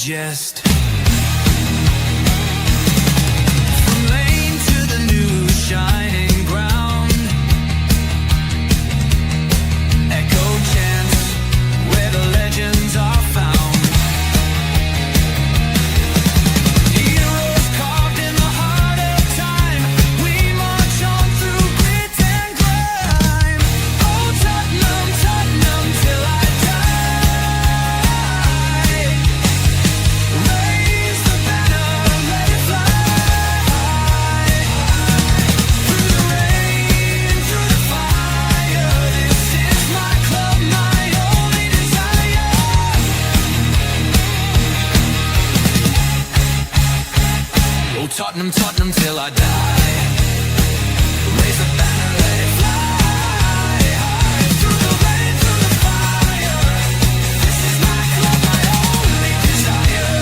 digest. From lane to the new shining ground, echo chants where the legends are found. Heroes carved in the heart of time, we march on through grit and grime. Oh Tottenham, Tottenham till I die. Raise the banner, let it fly. Through the rain, through the fire, this is my club, my only desire. Oh Tottenham, Tottenham till I die. Raise the banner, let it fly. Through the rain, through the fire, this is my club, my only desire.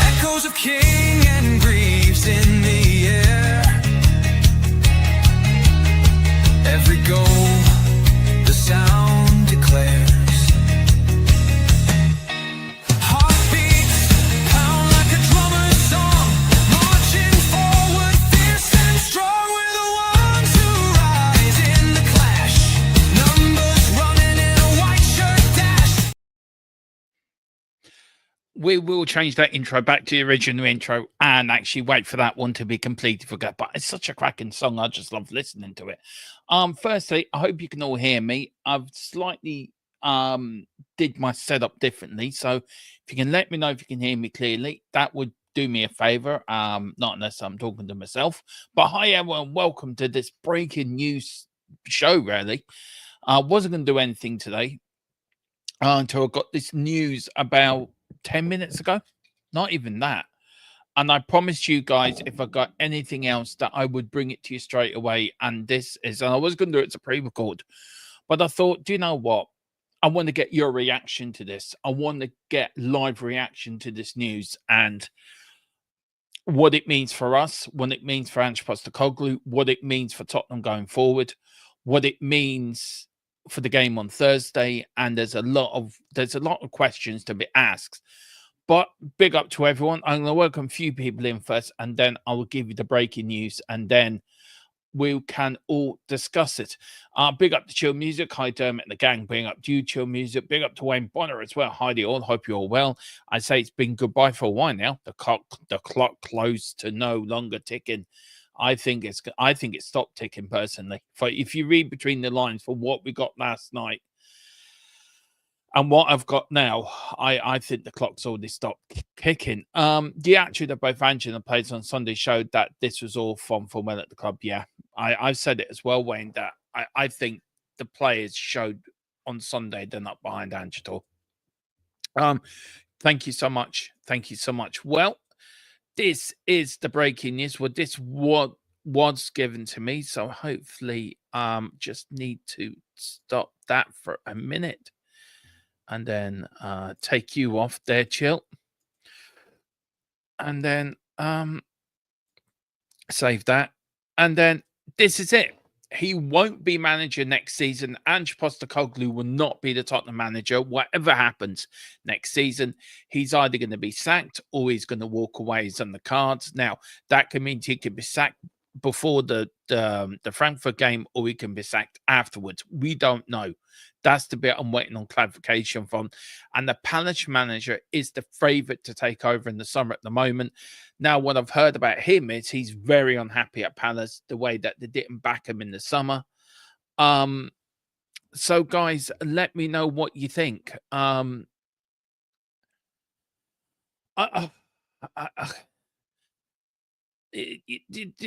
Echoes of king and Greaves in the air. Every goal, the sound declares. Heartbeats pound like a drummer's song, marching forward, fierce and strong. We're the ones who rise in the clash, numbers running in a white shirt dash. We will change that intro back to the original intro and actually wait for that one to be completely forgot. But it's such a cracking song. I just love listening to it. Firstly, I hope you can all hear me. I've slightly did my setup differently. So if you can let me know if you can hear me clearly, that would do me a favor. Not unless I'm talking to myself. But hi everyone, welcome to this breaking news show, really. I wasn't going to do anything today until I got this news about 10 minutes ago. Not even that. And I promised you guys if I got anything else that I would bring it to you straight away. And this is, and I was going to do it as a pre-record. But I thought, do you know what? I want to get your reaction to this. I want to get live reaction to this news and what it means for us, what it means for Ange Postecoglou, what it means for Tottenham going forward, what it means for the game on Thursday. And there's a lot of questions to be asked. But big up to everyone. I'm going to welcome a few people in first, and then I will give you the breaking news, and then we can all discuss it. Big up to Chill Music. Hi, Dermot and the gang. Big up to you, Chill Music. Big up to Wayne Bonner as well. Hi, all. Hope you're all well. I say it's been goodbye for a while now. The clock close to no longer ticking. I think it stopped ticking personally. If you read between the lines for what we got last night and what I've got now, I think the clock's already stopped kicking. The attitude of both Ange and the players on Sunday showed that this was all fun for well at the club. Yeah, I've said it as well, Wayne, that I think the players showed on Sunday they're not behind Ange at all. Thank you so much. Thank you so much. Well, this is the breaking news. Well, this what was given to me. So hopefully, just need to stop that for a minute. And then take you off there, Chill. And then save that. And then this is it. He won't be manager next season. Ange Postecoglou will not be the Tottenham manager. Whatever happens next season, he's either going to be sacked or he's going to walk away. He's on the cards. Now, that can mean he could be sacked before the Frankfurt game, or he can be sacked afterwards. We don't know. That's the bit I'm waiting on clarification from. And the Palace manager is the favourite to take over in the summer at the moment. Now, what I've heard about him is he's very unhappy at Palace, the way that they didn't back him in the summer. So, guys, let me know what you think. You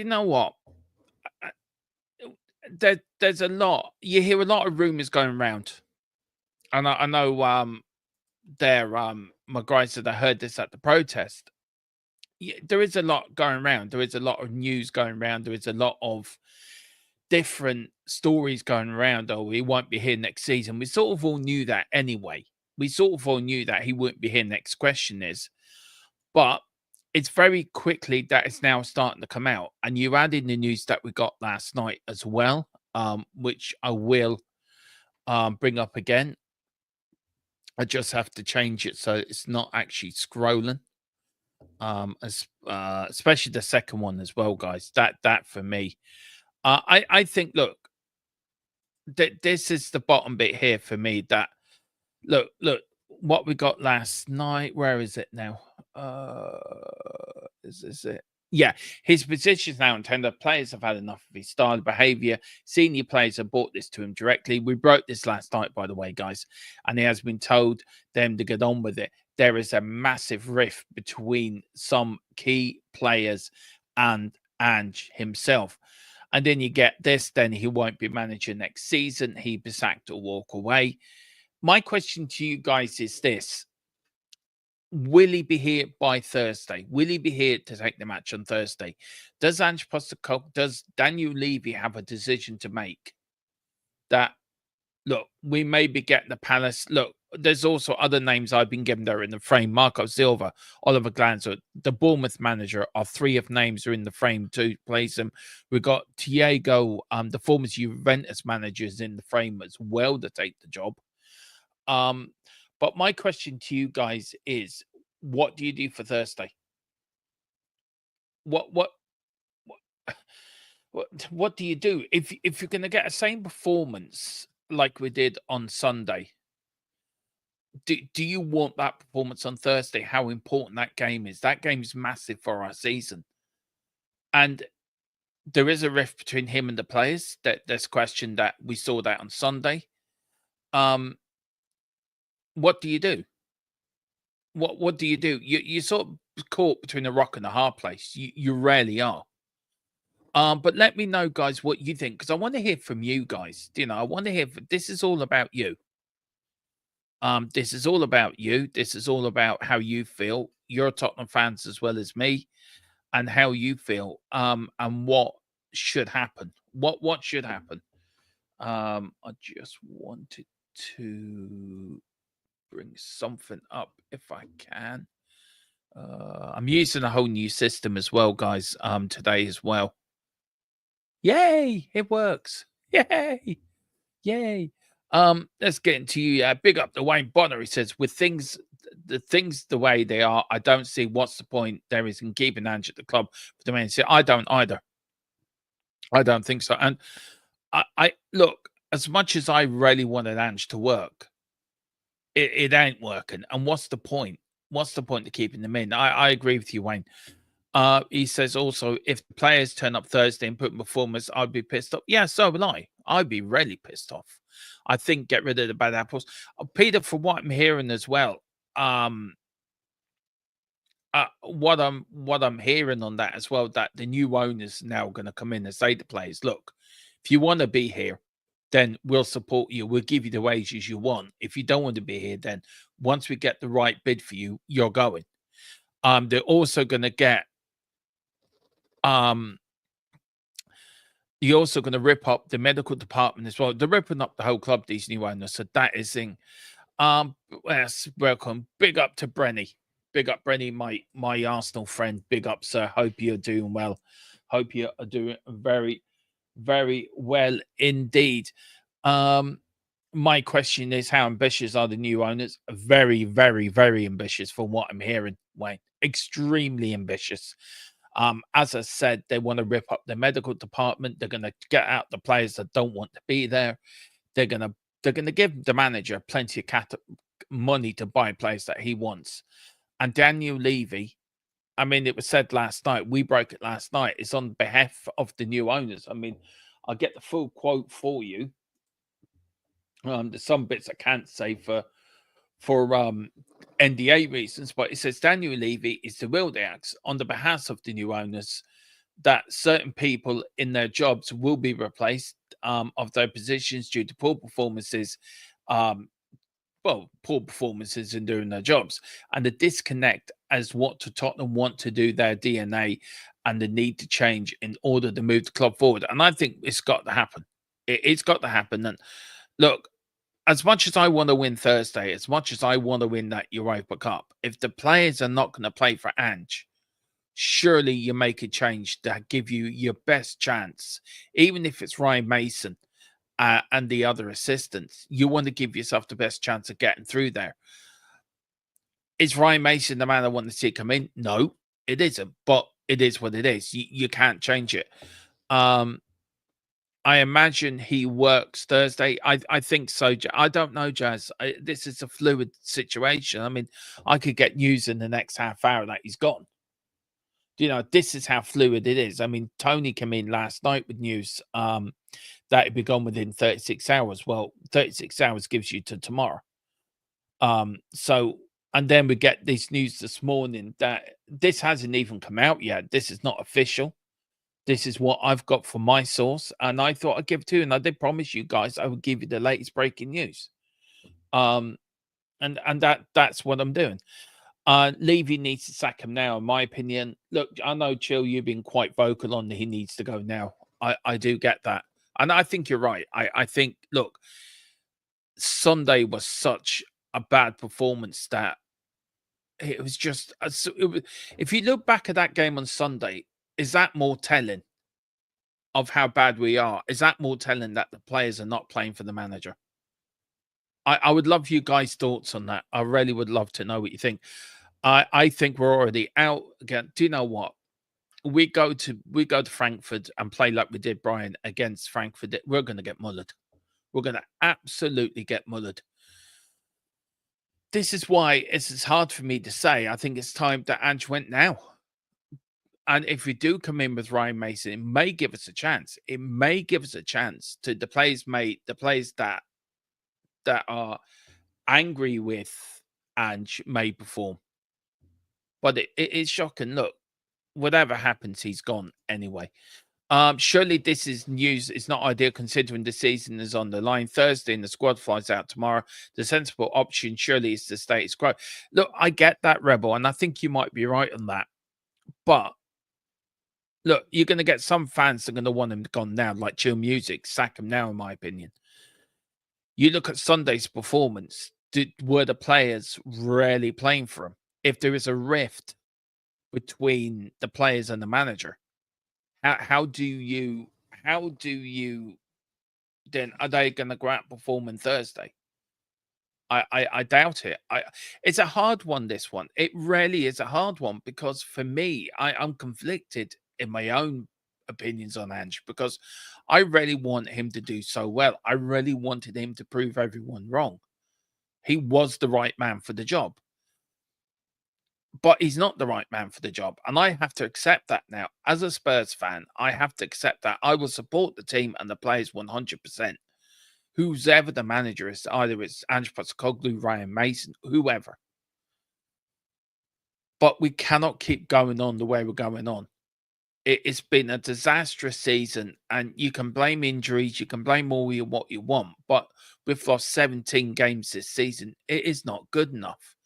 know what? There's a lot. You hear a lot of rumors going around, and I know my guys said I heard this at the protest. Yeah, there is a lot going around. There is a lot of news going around. There is a lot of different stories going around. Oh, he won't be here next season. We sort of all knew that anyway. We sort of all knew that he wouldn't be here. Next question is, but it's very quickly that it's now starting to come out. And you add in the news that we got last night as well, which I will bring up again. I just have to change it so it's not actually scrolling. Especially the second one as well, guys. That for me. I think, look, this is the bottom bit here for me. That look what we got last night. Where is it now? Is this it? Yeah, his position's now intended. Players have had enough of his style of behavior. Senior players have brought this to him directly. We broke this last night, by the way, guys, and he has been told them to get on with it. There is a massive rift between some key players and Ange himself. And then you get this, then he won't be manager next season. He'd be sacked or walk away. My question to you guys is this: will he be here by Thursday? Will he be here to take the match on Thursday? Does Ange Postecoglou, does Daniel Levy have a decision to make? That, look, we maybe get the Palace. Look, there's also other names I've been given that are in the frame. Marco Silva, Oliver Glasner, the Bournemouth manager, are three of names are in the frame to place them. We've got Thiago, the former Juventus manager, is in the frame as well to take the job. But my question to you guys is, what do you do for Thursday? What what do you do if you're going to get the same performance like we did on Sunday? Do you want that performance on Thursday? How important that game is? That game is massive for our season, and there is a rift between him and the players. There's question that we saw that on Sunday. What do you do? What do you do? You sort of caught between a rock and a hard place. You rarely are. But let me know, guys, what you think, because I want to hear from you guys. You know, I want to hear. This is all about you. This is all about you. This is all about how you feel. You're Tottenham fans as well as me, and how you feel. And what should happen. What should happen? I just wanted to bring something up if I can. I'm using a whole new system as well, guys, today as well. Yay, it works. Yay. Yay. Let's get into you. Big up the Wayne Bonner. He says, with things the way they are, I don't see what's the point there is in keeping Ange at the club for the man. I don't either. I don't think so. And I look, as much as I really wanted Ange to work, it ain't working. And what's the point? What's the point of keeping them in? I agree with you, Wayne. He says also, if the players turn up Thursday and put in performance, I'd be pissed off. Yeah, so will I. I'd be really pissed off. I think get rid of the bad apples. Peter, from what I'm hearing as well, what I'm hearing on that as well, that the new owners now going to come in and say to players, look, if you want to be here, then we'll support you. We'll give you the wages you want. If you don't want to be here, then once we get the right bid for you, you're going. They're also going to get you're also going to rip up the medical department as well. They're ripping up the whole club, these new owners. So that is thing. Yes, welcome. Big up to Brenny. Big up, Brenny, my Arsenal friend. Big up, sir. Hope you're doing well. Hope you are doing very, very well indeed. My question is, how ambitious are the new owners? Very, very, very ambitious from what I'm hearing, Wayne. Extremely ambitious. As I said, they want to rip up the medical department. They're going to get out the players that don't want to be there. They're going to give the manager plenty of money to buy players that he wants. And Daniel Levy, I mean, it was said last night, we broke it last night, it's on behalf of the new owners. I mean, I'll get the full quote for you. There's some bits I can't say for NDA reasons, but it says Daniel Levy is the will acts on the behalf of the new owners that certain people in their jobs will be replaced of their positions due to poor performances, poor performances in doing their jobs, and the disconnect as what to Tottenham want to do, their DNA, and the need to change in order to move the club forward. And I think it's got to happen. It's got to happen. And look, as much as I want to win Thursday, as much as I want to win that Europa Cup, if the players are not going to play for Ange, surely you make a change to give you your best chance, even if it's Ryan Mason, and the other assistants. You want to give yourself the best chance of getting through there. Is Ryan Mason the man I want to see come in? No, it isn't. But it is what it is. You can't change it. I imagine he works Thursday. I think so. I don't know, Jazz. This is a fluid situation. I mean, I could get news in the next half hour that he's gone. You know, this is how fluid it is. I mean, Tony came in last night with news that he'd be gone within 36 hours. Well, 36 hours gives you to tomorrow. So, and then we get this news this morning that this hasn't even come out yet. This is not official. This is what I've got from my source, and I thought I'd give it to you. And I did promise you guys I would give you the latest breaking news. And that's what I'm doing. Levy needs to sack him now, in my opinion. Look, I know, Chill, you've been quite vocal on that he needs to go now. I do get that. And I think you're right. I think, look, Sunday was such a bad performance that it was just, if you look back at that game on Sunday, is that more telling of how bad we are? Is that more telling that the players are not playing for the manager? I would love you guys' thoughts on that. I really would love to know what you think. I think we're already out again. Do you know what? We go to Frankfurt and play like we did, Brian, against Frankfurt. We're going to get mullered. We're going to absolutely get mullered. This is why it's hard for me to say. I think it's time that Ange went now. And if we do come in with Ryan Mason, it may give us a chance. It may give us a chance to the players that are angry with Ange may perform. But it is shocking. Look, whatever happens, he's gone anyway. Surely this is news. It's not ideal considering the season is on the line Thursday and the squad flies out tomorrow. The sensible option surely is the status quo. Look, I get that, Rebel, and I think you might be right on that. But look, you're going to get some fans that are going to want him gone now, like Chill Music. Sack him now, in my opinion. You look at Sunday's performance. Were the players really playing for him? If there is a rift between the players and the manager, how do you then are they going to go out performing Thursday? I doubt it. It's a hard one, this one. It really is a hard one because for me, I'm conflicted in my own opinions on Ange because I really want him to do so well. I really wanted him to prove everyone wrong. He was the right man for the job. But he's not the right man for the job. And I have to accept that now. As a Spurs fan, I have to accept that. I will support the team and the players 100%. Who's ever the manager is, either it's Ange Postecoglou, Ryan Mason, whoever. But we cannot keep going on the way we're going on. It's been a disastrous season, and you can blame injuries, you can blame all what you want, but we've lost 17 games this season. It is not good enough.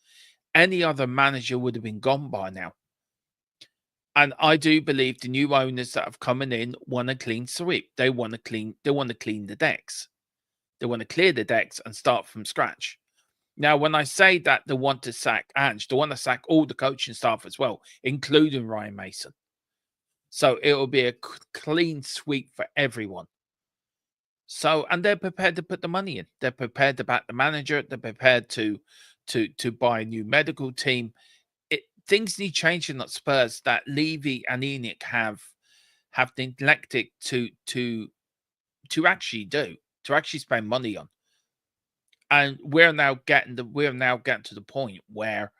Any other manager would have been gone by now. And I do believe the new owners that have coming in want a clean sweep. They want to clean the decks. They want to clear the decks and start from scratch. Now, when I say that they want to sack Ange, they want to sack all the coaching staff as well, including Ryan Mason. So it will be a clean sweep for everyone. So, and they're prepared to put the money in. They're prepared to back the manager. They're prepared to buy a new medical team. Things need changing at Spurs that Levy and ENIC have neglected to actually do, to actually spend money on. And we're now getting to the point where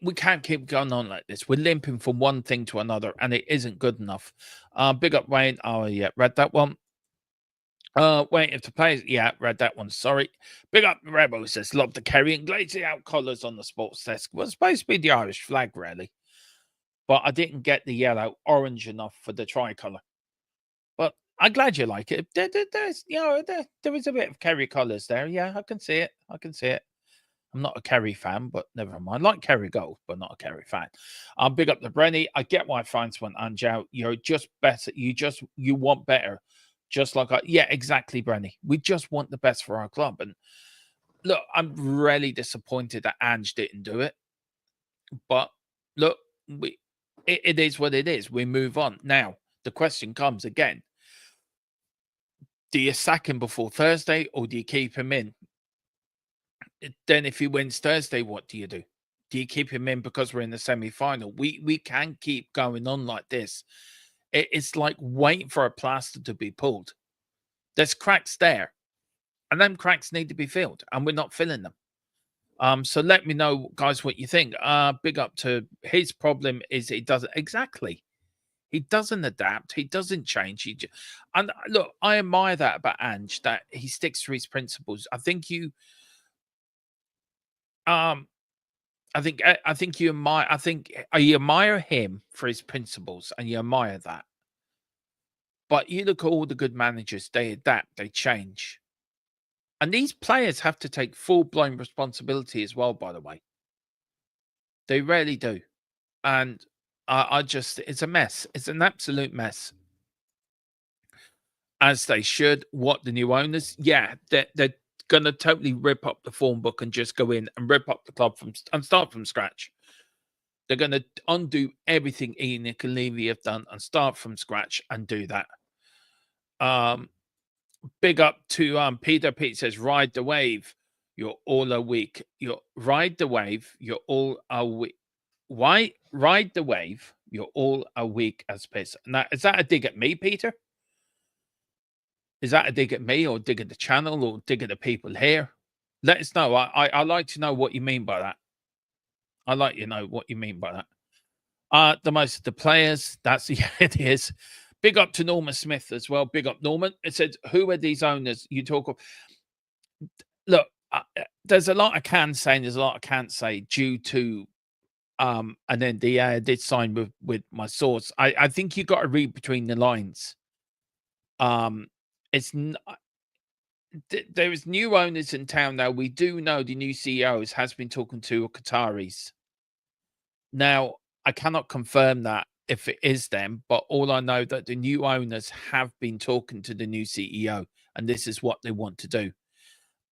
we can't keep going on like this. We're limping from one thing to another, and it isn't good enough. Big up Wayne. Oh yeah, read that one. Wait, if the players, yeah, read that one. Sorry. Big up Rebel says, love the Kerry and glazing out colours on the sports desk. Well, it's supposed to be the Irish flag, really. But I didn't get the yellow orange enough for the tricolour. But I'm glad you like it. There's, there is a bit of Kerry colours there. Yeah, I can see it. I'm not a Kerry fan, but never mind. I like Kerry gold, but not a Kerry fan. Big up the Brenny. I get why fans want Ange out. You're just better. You want better. Just like yeah, exactly, Brenny. We just want the best for our club. And look, I'm really disappointed that Ange didn't do it. But look, it is what it is. We move on. Now, the question comes again. Do you sack him before Thursday or do you keep him in? Then if he wins Thursday, what do you do? Do you keep him in because we're in the semi-final? We can keep going on like this. It's like waiting for a plaster to be pulled. There's cracks there, and them cracks need to be filled, and we're not filling them. So let me know, guys, what you think. Big up to his problem is he doesn't exactly. He doesn't adapt. He doesn't change. And look, I admire that about Ange, that he sticks to his principles. I think you, um, I think you admire. I think you admire him for his principles, and you admire that. But you look at all the good managers; they adapt, they change, and these players have to take full blown responsibility as well. By the way, they really do. And I just, it's a mess. It's an absolute mess. As they should. What the new owners? Yeah, they're going to totally rip up the form book and just go in and rip up the club and start from scratch. They're going to undo everything Ian and Levy have done and start from scratch and do that. Big up to Peter. Pete says, "Ride the wave. You're all a week. You're ride the wave. You're all a week. Why ride the wave? You're all a week as piss." Now, is that a dig at me, Peter? Is that a dig at me, or dig at the channel, or dig at the people here? Let us know. I like to know what you mean by that. I like to know what you mean by that. The most of the players, that's yeah, it is. Big up to Norman Smith as well. Big up Norman. It says, who are these owners you talk of? Look, there's a lot I can say, and there's a lot I can't say due to and then I did sign with my source. I think you got to read between the lines. It's there is new owners in town now. We do know the new CEOs has been talking to Qataris. Now, I cannot confirm that if it is them, but all I know that the new owners have been talking to the new CEO, and this is what they want to do.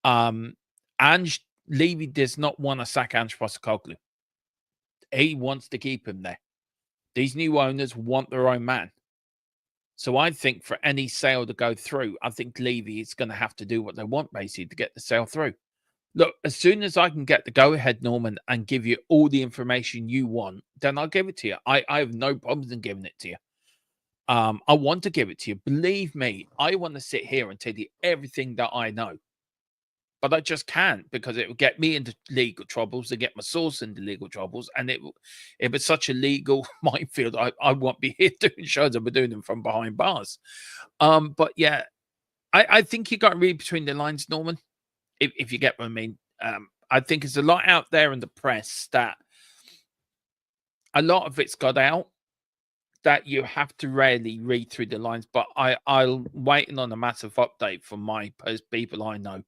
Ange Levy does not want to sack Ange Postecoglou. He wants to keep him there. These new owners want their own man. So I think for any sale to go through, I think Levy is going to have to do what they want, basically, to get the sale through. Look, as soon as I can get the go-ahead, Norman, and give you all the information you want, then I'll give it to you. I have no problems in giving it to you. I want to give it to you. Believe me, I want to sit here and tell you everything that I know. But I just can't, because it will get me into legal troubles, to get my source into legal troubles, and it was such a legal minefield. I won't be here doing shows. I'll be doing them from behind bars. But yeah, I think you got to read between the lines, Norman, if you get what I mean. I think there's a lot out there in the press that a lot of it's got out that you have to really read through the lines. But I'm waiting on a massive update from my people I know.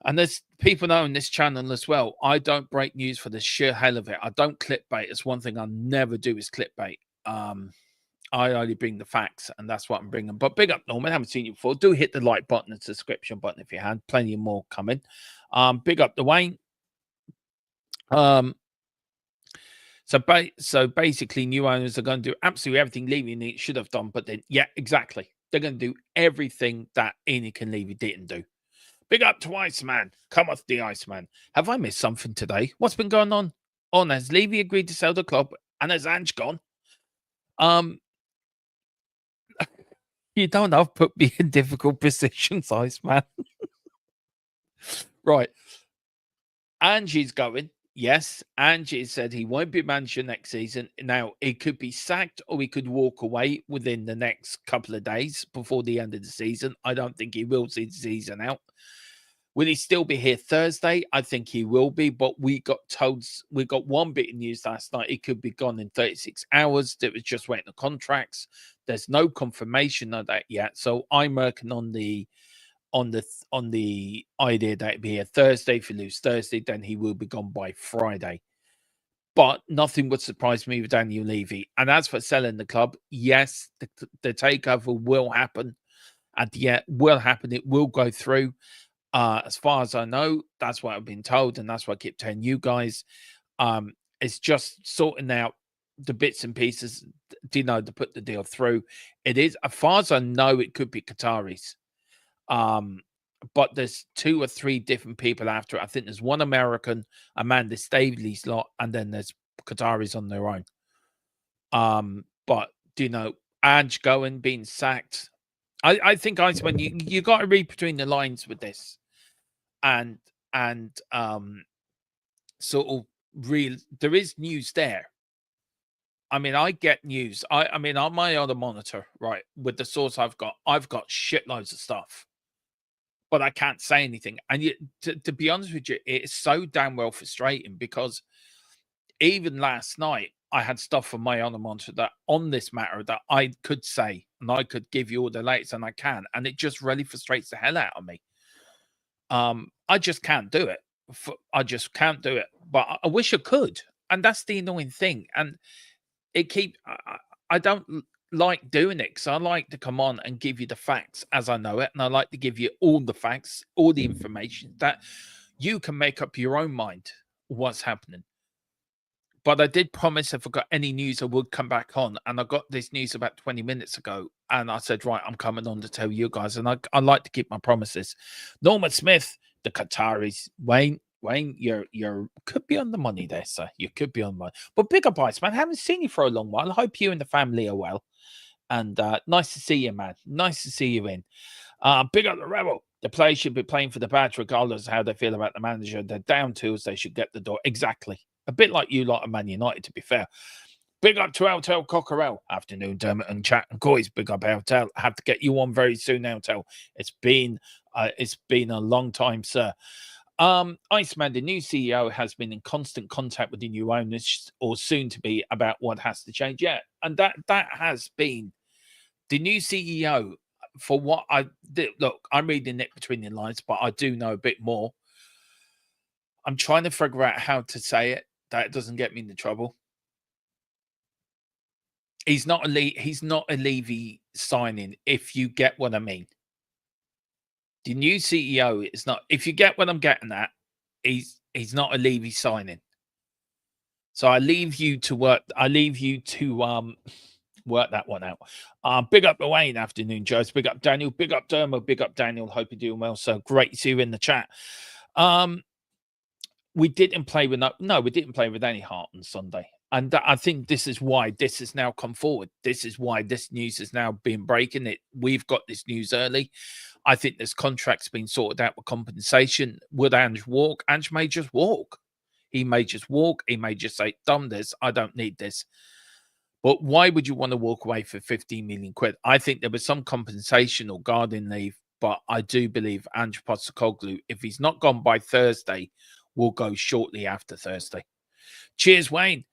And there's people know on this channel as well. I don't break news for the sheer hell of it. I don't clickbait. It's one thing I never do is clickbait. I only bring the facts, and that's what I'm bringing. But big up, Norman. I haven't seen you before. Do hit the like button and subscription button if you had. Plenty more coming. Big up, Dwayne. So basically, new owners are going to do absolutely everything Levy should have done. But then, yeah, exactly. They're going to do everything that Enoch and Levy didn't do. Big up to Iceman. Come off the Iceman. Have I missed something today? What's been going on? Has Levy agreed to sell the club? And has Ange gone? You don't have put me in difficult positions, Iceman. Right. Angie's going. Yes, Angie said he won't be manager next season. Now, he could be sacked or he could walk away within the next couple of days before the end of the season. I don't think he will see the season out. Will he still be here Thursday? I think he will be, but we got one bit of news last night. He could be gone in 36 hours. It was just waiting on contracts. There's no confirmation of that yet. So I'm working on the idea that it'll be here Thursday. If you lose Thursday, then he will be gone by Friday. But nothing would surprise me with Daniel Levy. And as for selling the club, yes, the takeover will happen. It will happen. It will go through. As far as I know, that's what I've been told, and that's what I keep telling you guys. It's just sorting out the bits and pieces, you know, to put the deal through. It is, as far as I know, it could be Qataris. But there's 2 or 3 different people after it. I think there's one American, Amanda Stavely's lot, and then there's Qataris on their own. But you know, Ange going, being sacked. I think, Iceman, you got to read between the lines with this, and sort of real. There is news there. I mean, I get news. I mean, on my other monitor, right, with the source I've got shitloads of stuff, but I can't say anything. And yet, to be honest with you, it's so damn well frustrating because even last night I had stuff on my other monitor that on this matter that I could say and I could give you all the latest, and I can, and it just really frustrates the hell out of me. I just can't do it. I just can't do it. But I wish I could, and that's the annoying thing. And I don't like doing it because I like to come on and give you the facts as I know it, and I like to give you all the facts, all the information that you can make up your own mind what's happening. But I did promise if I got any news, I would come back on, and I got this news about 20 minutes ago, and I said, right, I'm coming on to tell you guys, and I like to keep my promises. Norman Smith, the Qataris, Wayne, you could be on the money there, sir. You could be on money. But big up, Iceman. I haven't seen you for a long while. I hope you and the family are well. And nice to see you, man. Nice to see you in. Big up the Rebel. The players should be playing for the badge regardless of how they feel about the manager. They're down tools. They should get the door. Exactly. A bit like you lot of Man United, to be fair. Big up to Altel Cockerell. Afternoon, Dermot and chat and Coys. Big up, Altel. I have to get you on very soon, Altel. It's been a long time, sir. Iceman, the new CEO, has been in constant contact with the new owners, or soon to be, about what has to change. Yeah, and that has been the new CEO. For what I did, look, I'm reading it between the lines, but I do know a bit more. I'm trying to figure out how to say it that it doesn't get me into trouble. He's not a Levy signing, if you get what I mean. The new CEO is not, if you get what I'm getting at, he's not a Levy signing. So I leave you to work. I leave you to work that one out. Big up Wayne, afternoon, Joe. Big up Daniel. Big up Dermo. Big up Daniel. Hope you're doing well. So great to see you in the chat. We didn't play with we didn't play with any heart on Sunday. And I think this is why this has now come forward. This is why this news has now been breaking. We've got this news early. I think this contract's been sorted out with compensation. Would Ange walk? Ange may just walk. He may just walk. He may just say, "Dumb this. I don't need this." But why would you want to walk away for 15 million quid? I think there was some compensation or garden leave, but I do believe Ange Postecoglou, if he's not gone by Thursday, will go shortly after Thursday. Cheers, Wayne.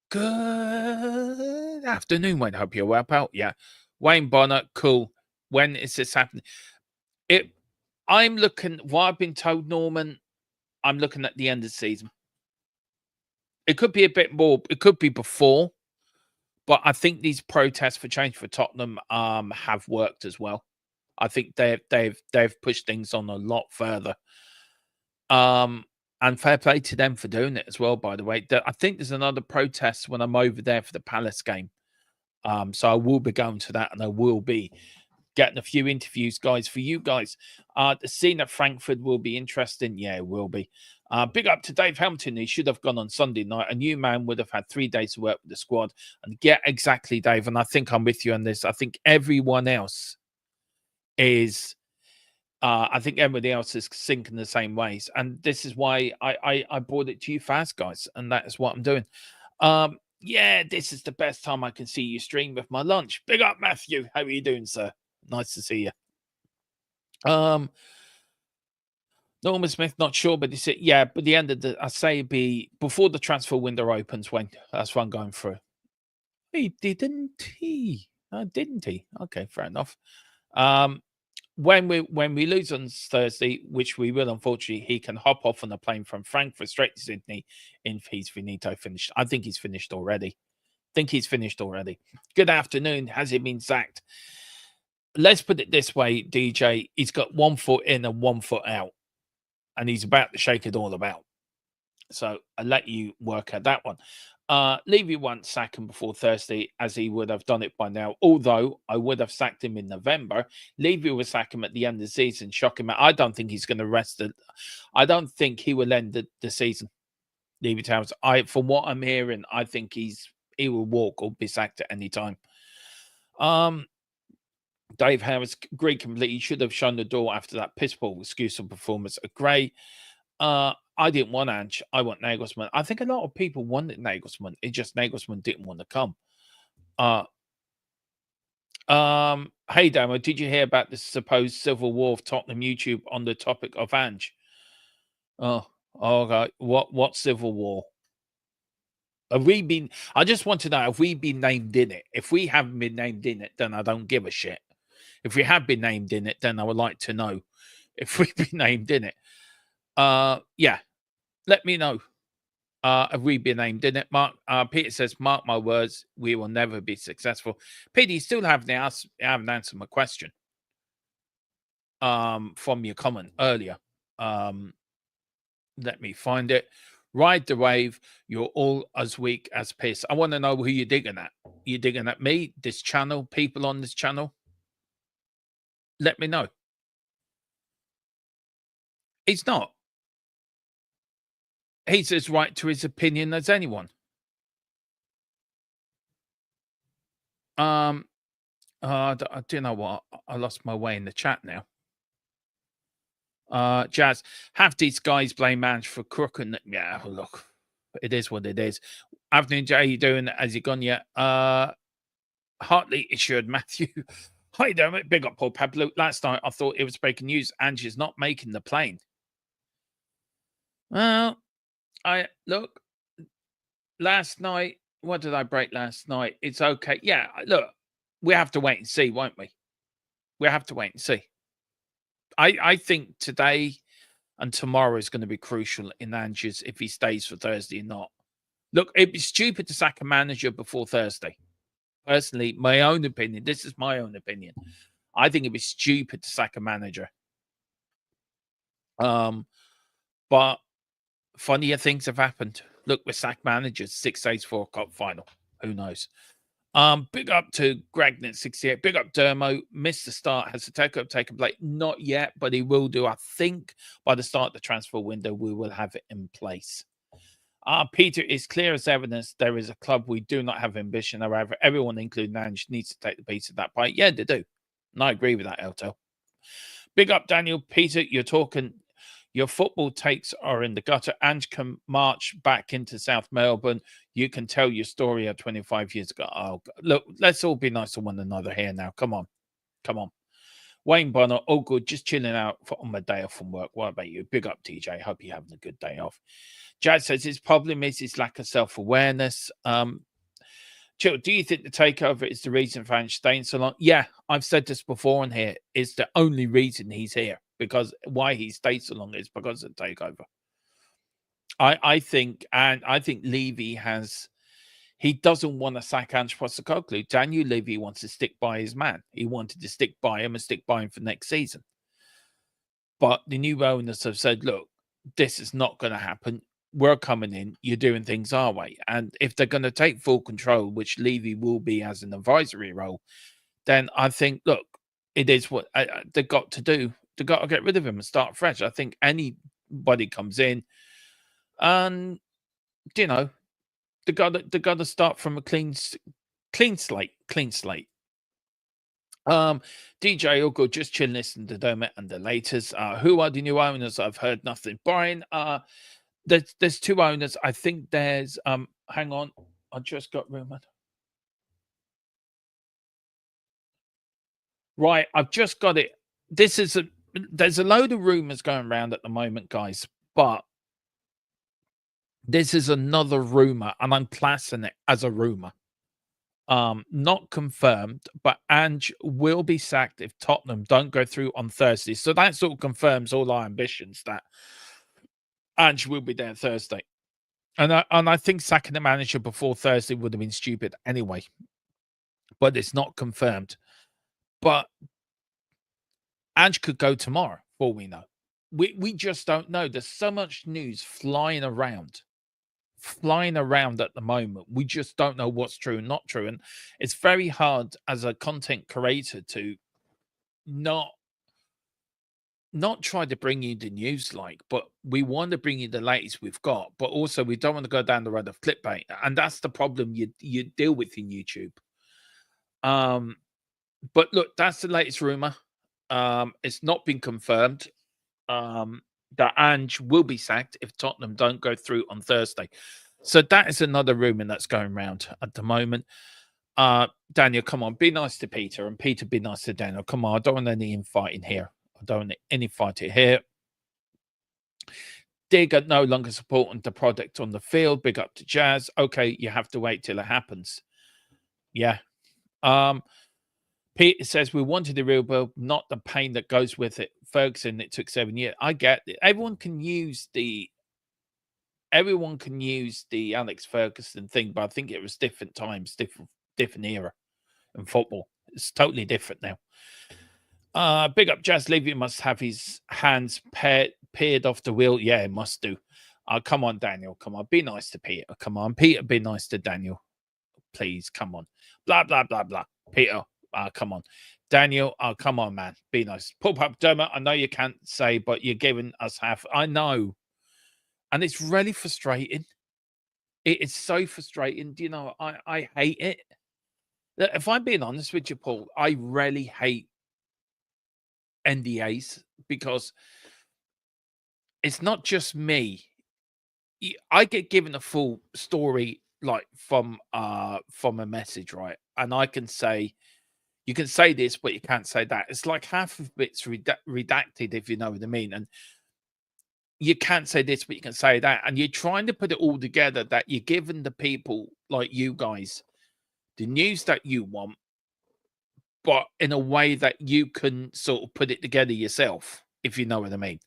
Good afternoon, Wayne. Hope you're well, pal. Yeah. Wayne Bonner, cool. When is this happening? I'm looking, what I've been told, Norman, I'm looking at the end of the season. It could be a bit more, it could be before, but I think these protests for change for Tottenham have worked as well. I think they've pushed things on a lot further. And fair play to them for doing it as well, by the way. I think there's another protest when I'm over there for the Palace game. So I will be going to that, and I will be getting a few interviews, guys, for you guys. The scene at Frankfurt will be interesting. Yeah, it will be. Big up to Dave Hampton. He should have gone on Sunday night. A new man would have had 3 days to work with the squad. And yeah, exactly, Dave. And I think I'm with you on this. I think everyone else is... I think everybody else is sinking the same ways. And this is why I brought it to you fast, guys. And that is what I'm doing. Yeah, this is the best time I can see you stream with my lunch. Big up, Matthew. How are you doing, sir? Nice to see you. Norman Smith, not sure, but he said, yeah, but the end of the, I say be before the transfer window opens, when that's what I'm going through. Didn't he? Didn't he? Okay, fair enough. When we lose on Thursday, which we will, unfortunately, he can hop off on a plane from Frankfurt straight to Sydney if he's finito finished. I think he's finished already. Good afternoon. Has he been sacked? Let's put it this way, DJ. He's got 1 foot in and 1 foot out, and he's about to shake it all about. So I'll let you work at that one. Levy won't sack him before Thursday, as he would have done it by now. Although I would have sacked him in November, Levy will sack him at the end of the season, shock him out. I don't think he's going to rest it. I don't think he will end the season. Levy Towers. From what I'm hearing, I think he will walk or be sacked at any time. Dave Harris agreed completely. He should have shown the door after that piss poor excuse of performance. Agree. I didn't want Ange. I want Nagelsmann. I think a lot of people wanted Nagelsmann. It's just Nagelsmann didn't want to come. Hey Damo, did you hear about the supposed civil war of Tottenham YouTube on the topic of Ange? Oh, okay. What civil war? Have we been? I just want to know, have we been named in it? If we haven't been named in it, then I don't give a shit. If we have been named in it, then I would like to know if we've been named in it. Yeah, let me know. Have we been named in it? Mark Peter says, mark my words, we will never be successful. Peter, you still haven't answered my question from your comment earlier. Let me find it. Ride the wave. You're all as weak as piss. I want to know who you're digging at. You're digging at me, this channel, people on this channel? Let me know. He's not. He's as right to his opinion as anyone. Do you know what? I lost my way in the chat now. Jazz, have these guys blame Ange for crooking? Yeah, look, it is what it is. Afternoon, Jay, you doing? Has he gone yet? Hartley assured Matthew. Hi, Dermot. Big up, Paul Pablo. Last night, I thought it was breaking news. Ange is not making the plane. Well, look, last night, what did I break last night? It's okay. Yeah, look, we have to wait and see, won't we? We have to wait and see. I think today and tomorrow is going to be crucial in Ange's if he stays for Thursday or not. Look, it'd be stupid to sack a manager before Thursday. Personally, my own opinion. This is my own opinion. I think it'd be stupid to sack a manager. But funnier things have happened. Look, we sacked managers 6 days for a cup final. Who knows? Big up to Gragnet68. Big up Dermo. Missed the start. Has the takeover taken place? Not yet, but he will do. I think by the start of the transfer window, we will have it in place. Peter, is clear as evidence there is a club we do not have ambition. However, everyone, including Ange, needs to take the piece of that pie. Yeah, they do. And I agree with that, Elto. Big up, Daniel. Peter, you're talking. Your football takes are in the gutter. Ange can march back into South Melbourne. You can tell your story of 25 years ago. Oh, look, let's all be nice to one another here now. Come on. Come on. Wayne Bonner, all good. Just chilling out on my day off from work. What about you? Big up, TJ. Hope you're having a good day off. Jazz says his problem is his lack of self-awareness. Chill, do you think the takeover is the reason for Ange staying so long? Yeah, I've said this before on here. It's the only reason he's here. Because why he stayed so long is because of the takeover. I think Levy he doesn't want to sack Ange Postecoglou. Daniel Levy wants to stick by his man. He wanted to stick by him and stick by him for next season. But the new owners have said, look, this is not going to happen. We're coming in. You're doing things our way. And if they're going to take full control, which Levy will be as an advisory role, then I think, look, it is what they've got to do. They've got to get rid of him and start fresh. I think anybody comes in and, you know, they got to start from a clean slate. DJ, all good, just chilling, listening to Dermot and the latest. Who are the new owners? I've heard nothing. Brian, there's 2 owners. I think there's hang on, I just got rumored. Right, I've just got it. There's a load of rumors going around at the moment, guys, but this is another rumor, and I'm classing it as a rumor. Not confirmed, but Ange will be sacked if Tottenham don't go through on Thursday. So that sort of confirms all our ambitions that Ange will be there Thursday. And I think sacking the manager before Thursday would have been stupid anyway. But it's not confirmed. But Ange could go tomorrow, for all we know. We just don't know. There's so much news flying around. flying around at the moment. We just don't know what's true and not true. And it's very hard as a content creator to not try to bring you the news, but we want to bring you the latest we've got, but also we don't want to go down the road of clickbait. And that's the problem you deal with in YouTube. But look, that's the latest rumor. It's not been confirmed. That Ange will be sacked if Tottenham don't go through on Thursday. So that is another rumor that's going around at the moment. Daniel, come on, be nice to Peter, and Peter, be nice to Daniel. Come on, I don't want any infighting here. I don't want any fighting here. Dig are no longer supporting the product on the field. Big up to Jazz. Okay, you have to wait till it happens. Yeah. Peter says we wanted the real build, not the pain that goes with it. Ferguson, it took 7 years. I get it. Everyone can use the Alex Ferguson thing, but I think it was different times, different era in football. It's totally different now. Big up Jazz Levy must have his hands peered off the wheel. Yeah, it must do. Come on, Daniel. Come on. Be nice to Peter. Come on. Peter, be nice to Daniel. Please, come on. Blah, blah, blah, blah. Peter, come on. Daniel, come on, man. Be nice. Pull up, Dermot. I know you can't say, but you're giving us half. I know. And it's really frustrating. It is so frustrating. Do you know, I hate it. If I'm being honest with you, Paul, I really hate NDAs because it's not just me. I get given a full story from a message, right? And I can say, you can say this, but you can't say that. It's like half of it's redacted, if you know what I mean. And you can't say this, but you can say that. And you're trying to put it all together that you're giving the people like you guys the news that you want, but in a way that you can sort of put it together yourself, if you know what I mean.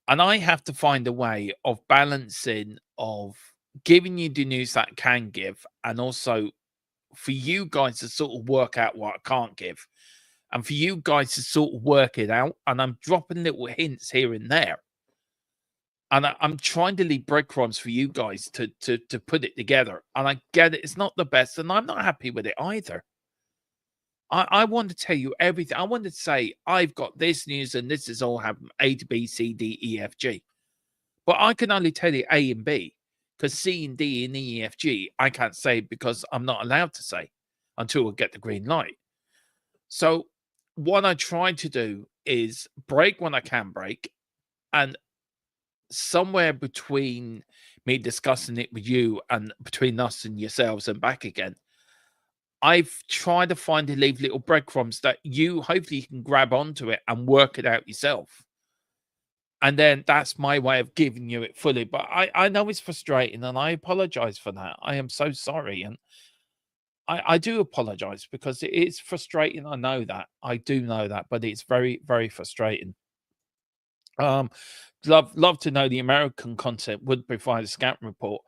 And I have to find a way of balancing of giving you the news that I can give, and also for you guys to sort of work out what I can't give, and for you guys to sort of work it out. And I'm dropping little hints here and there. And I'm trying to leave breadcrumbs for you guys to put it together. And I get it. It's not the best. And I'm not happy with it either. I want to tell you everything. I want to say, I've got this news and this is all happened. A to B, C, D, E, F, G. But I can only tell you A and B. Because C and D and E, F, G, I can't say because I'm not allowed to say until we get the green light. So what I try to do is break when I can break. And somewhere between me discussing it with you and between us and yourselves and back again, I've tried to find and leave little breadcrumbs that you hopefully can grab onto it and work it out yourself. And then that's my way of giving you it fully. But I know it's frustrating and I apologize for that. I am so sorry. And I do apologize because it is frustrating. I know that. I do know that. But it's very, very frustrating. Love to know the American content would provide a scam report.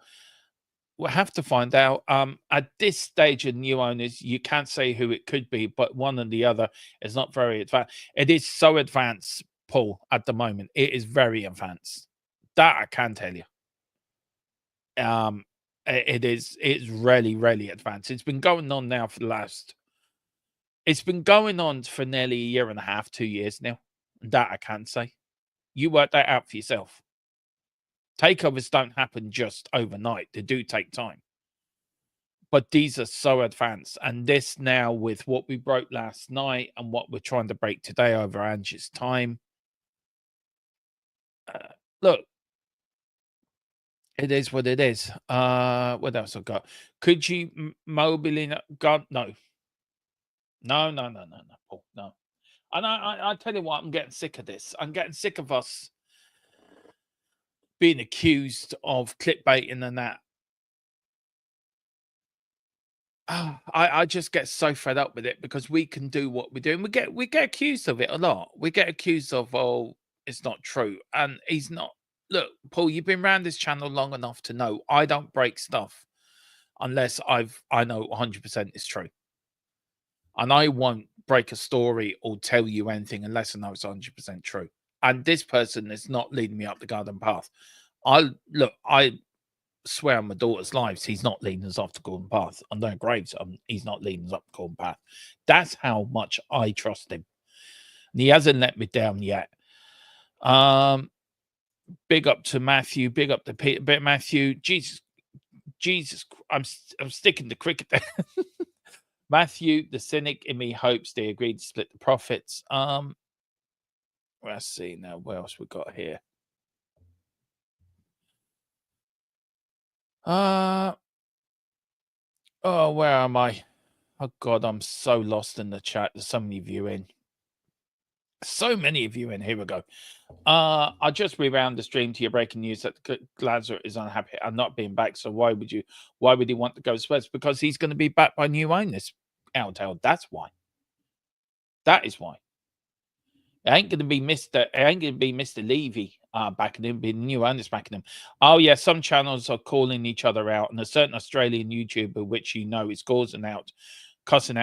We'll have to find out. At this stage of new owners, you can't say who it could be, but one and the other is not very advanced. It is so advanced, Paul, at the moment. It is very advanced. That I can tell you. It's really, really advanced. It's been going on now for it's been going on for nearly a year and a half, 2 years now. That I can say. You work that out for yourself. Takeovers don't happen just overnight. They do take time. But these are so advanced. And this now with what we broke last night and what we're trying to break today over Ange's time. Look, it is what it is. What else I've got? Could you mobility? God, no. No, Paul, no. And I tell you what, I'm getting sick of this. I'm getting sick of us being accused of clickbaiting and that. I just get so fed up with it because we can do what we do, and we get accused of it a lot. We get accused of, oh, it's not true, and he's not. Look, Paul, you've been around this channel long enough to know I don't break stuff unless I know 100% it's true, and I won't break a story or tell you anything unless I know it's 100% true. And this person is not leading me up the garden path. swear on my daughter's lives, he's not leading us off the golden path. On their graves, he's not leading us up the golden path. That's how much I trust him. And he hasn't let me down yet. Big up to Matthew. Big up to Peter. Bit Matthew. Jesus. I'm sticking to cricket there. Matthew, the cynic in me hopes they agreed to split the profits. Let's see now. What else we got here? Oh, where am I? Oh God, I'm so lost in the chat. There's so many of you in. So many of you in. Here we go. I'll just rewound the stream to your breaking news that Glasser is unhappy and not being back. So why would he want to go to Spurs? Because he's going to be backed by new owners. Out. That's why. That is why. It ain't going to be Mr. Levy backing him, be new owners backing him. Oh yeah, some channels are calling each other out, and a certain Australian YouTuber, which you know is cussing out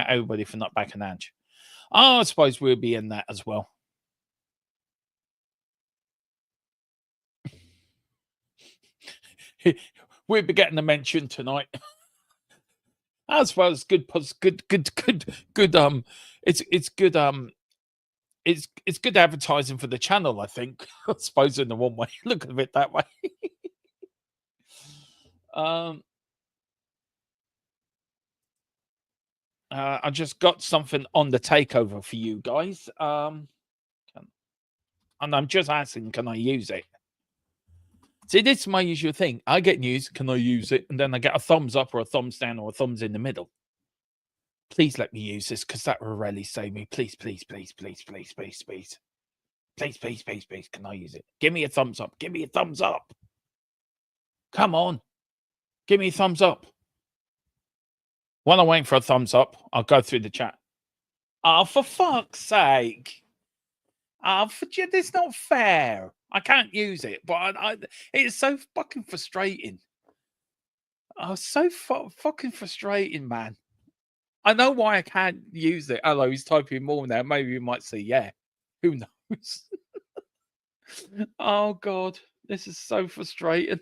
everybody for not backing Ange. Oh, I suppose we'll be in that as well. We'll be getting a mention tonight. I suppose good. It's good advertising for the channel, I think. I suppose in the one way. Look at it that way. I just got something on the takeover for you guys. And I'm just asking, can I use it? See, this is my usual thing. I get news, can I use it? And then I get a thumbs up or a thumbs down or a thumbs in the middle. Please let me use this, because that will really save me. Please, please, please, please, please, please, please. Please, please, please, please, can I use it? Give me a thumbs up. Give me a thumbs up. Come on. Give me a thumbs up. While I'm waiting for a thumbs up, I'll go through the chat. Oh, for fuck's sake. Oh, it's not fair. I can't use it, but it's so fucking frustrating. Oh, so fucking frustrating, man. I know why I can't use it. Hello, he's typing more now. Maybe you might say, yeah. Who knows? Oh, God. This is so frustrating.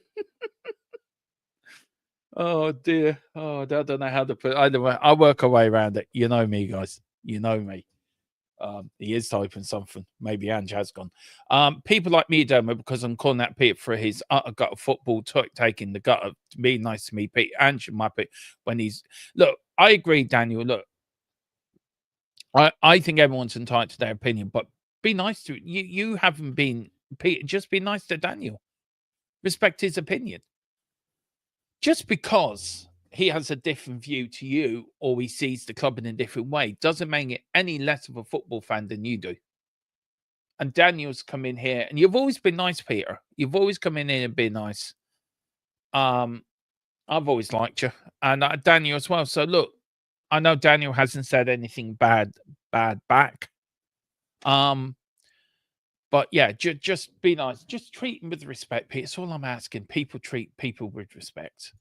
Oh, dear. Oh, I don't know how to put it. Either way, I work a way around it. You know me, guys. You know me. He is typing something. Maybe Ange has gone. People like me, Dermo, because I'm calling that Pete for his gut of football, taking the gut of being nice to me, Pete. Ange might be when he's look. I agree, Daniel. Look, I think everyone's entitled to their opinion, but be nice to you. You haven't been, Pete. Just be nice to Daniel. Respect his opinion. Just because he has a different view to you, or he sees the club in a different way, doesn't make it any less of a football fan than you do. And Daniel's come in here, and you've always been nice, Peter. You've always come in here and been nice. I've always liked you, and Daniel as well. So look, I know Daniel hasn't said anything bad back. But yeah, just be nice. Just treat him with respect, Peter. That's all I'm asking. People treat people with respect.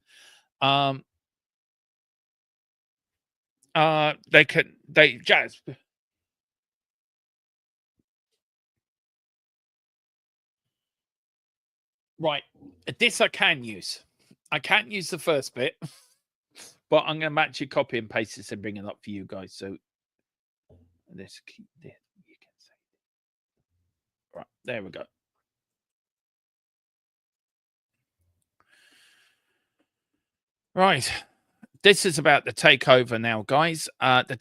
Jazz. Right. This I can use. I can't use the first bit, but I'm going to actually copy and paste this and bring it up for you guys. So let's keep this. You can say. Right. There we go. Right. This is about the takeover now, guys. The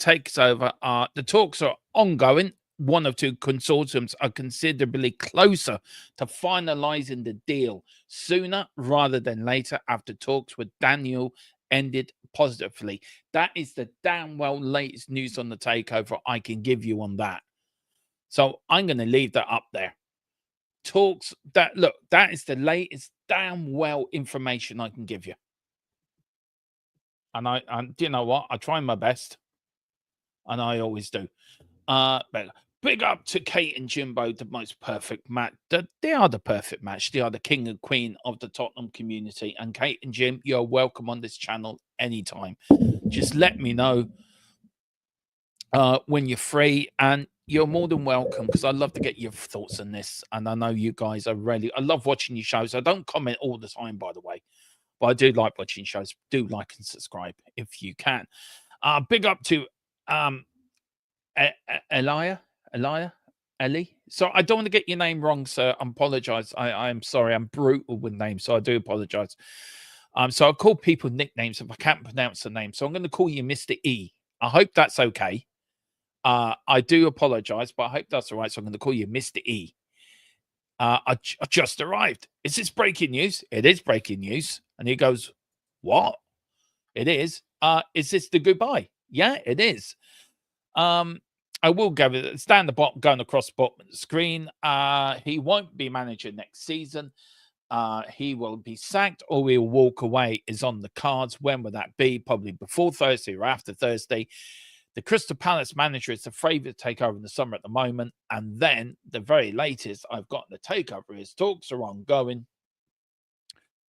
talks are ongoing. One of two consortiums are considerably closer to finalizing the deal sooner rather than later after talks with Daniel ended positively. That is the damn well latest news on the takeover I can give you on that. So I'm going to leave that up there. Talks that is the latest damn well information I can give you. And you know what? I try my best, and I always do. But big up to Kate and Jimbo, the most perfect match. They are the perfect match. They are the king and queen of the Tottenham community. And Kate and Jim, you're welcome on this channel anytime. Just let me know when you're free, and you're more than welcome, because I love to get your thoughts on this. And I know you guys are really. I love watching your shows. I don't comment all the time, by the way. But I do like watching shows. Do like and subscribe if you can. Big up to Elia. Ellie. So I don't want to get your name wrong, sir. I apologize. I'm sorry. I'm brutal with names, so I do apologize. So I call people nicknames if I can't pronounce the name. So I'm going to call you Mr. E. I hope that's okay. I do apologize, but I hope that's all right. So I'm going to call you Mr. E. I just arrived. Is this breaking news? It is breaking news. And he goes, what? It is. Is this the goodbye? Yeah, it is. I will give it stand the bottom going across the bottom of the screen. He won't be manager next season. He will be sacked or he'll walk away is on the cards. When will that be? Probably before Thursday or after Thursday. The Crystal Palace manager is the favourite to take over in the summer at the moment. And then the very latest I've got the takeover is talks are ongoing.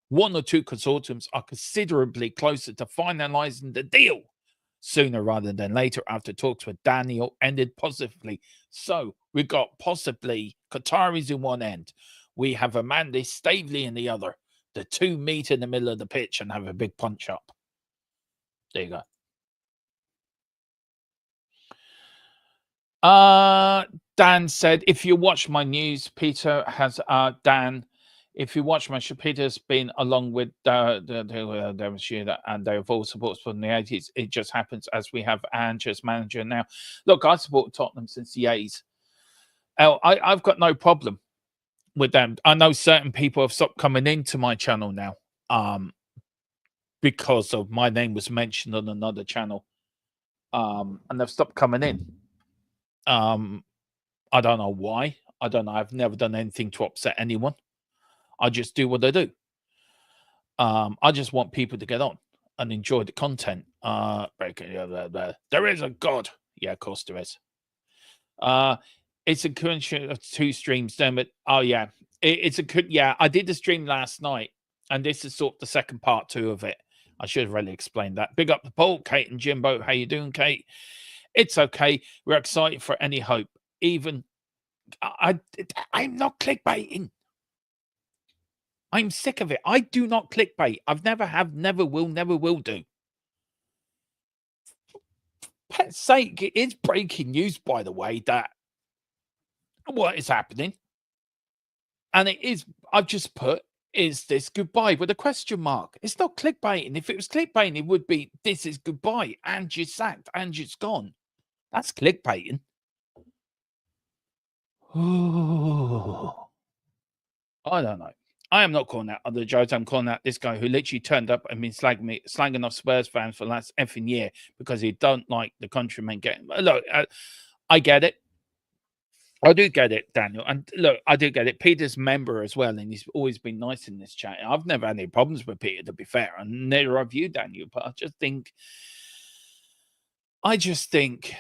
One or two consortiums are considerably closer to finalising the deal sooner rather than later after talks with Daniel ended positively. So we've got possibly Qataris in one end. We have Amanda Stavely in the other. The two meet in the middle of the pitch and have a big punch up. There you go. Dan said, if you watch my news, Peter has Dan. If you watch my show, Peter's been along with and they have all supports from the 80s. It just happens as we have Ange as manager now. Look, I support Tottenham since the 80s. I've got no problem with them. I know certain people have stopped coming into my channel now because of my name was mentioned on another channel. And they've stopped coming in. I don't know why. I don't know. I've never done anything to upset anyone. I just do what I do. I just want people to get on and enjoy the content. There is a God. Yeah, of course there is. It's a coincidence of two streams, damn it. Oh, yeah. It's a good. Yeah, I did the stream last night, and this is sort of the second part 2 of it. I should have really explained that. Big up the poll, Kate and Jimbo. How you doing, Kate? It's okay. We're excited for any hope. Even I'm not clickbaiting. I'm sick of it. I do not clickbait. I've never have, never will do. Pet's sake, it is breaking news, by the way, that what is happening. And it is, I've just put, is this goodbye with a question mark? It's not clickbaiting. If it was clickbaiting, it would be, this is goodbye. And you're sacked. And it's gone. That's clickbaiting. Oh, I don't know. I am not calling out other Joes. I'm calling out this guy who literally turned up and been slagging off Spurs fans for the last effing year because he don't like the countrymen getting. Look, I get it. I do get it, Daniel. And look, I do get it. Peter's a member as well, and he's always been nice in this chat. I've never had any problems with Peter, to be fair, and neither have you, Daniel. But I just think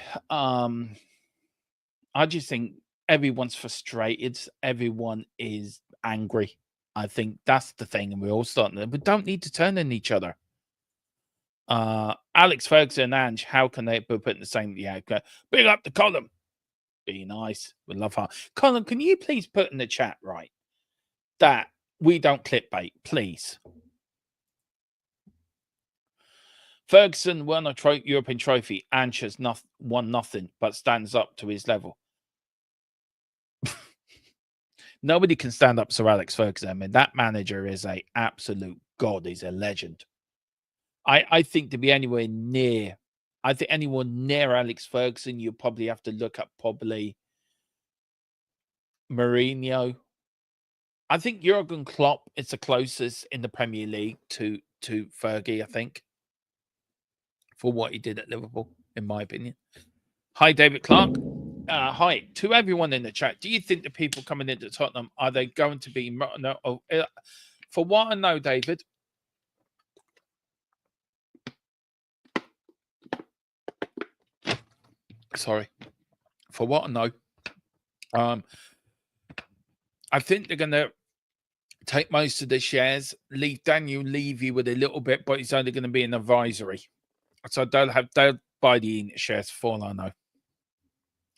everyone's frustrated. Everyone is angry. I think that's the thing, and we're all starting to, we don't need to turn on each other. Alex Ferguson and Ange, how can they be put in the same? Yeah, big up the column. Be nice. We love her. Colin, can you please put in the chat, right, that we don't clickbait, please? Ferguson won a European trophy. Ange has won nothing, but stands up to his level. Nobody can stand up Sir Alex Ferguson. I mean, that manager is an absolute god. He's a legend. I think to be anywhere near, I think anyone near Alex Ferguson, you probably have to look up probably Mourinho. I think Jurgen Klopp is the closest in the Premier League to Fergie, I think, for what he did at Liverpool, in my opinion. Hi, David Clark. Hi to everyone in the chat. Do you think the people coming into Tottenham, are they going to be for what I know, David? Sorry. For what I know, I think they're going to take most of the shares, leave Daniel Levy with a little bit, but he's only going to be an advisory. So they'll buy the shares for all I know.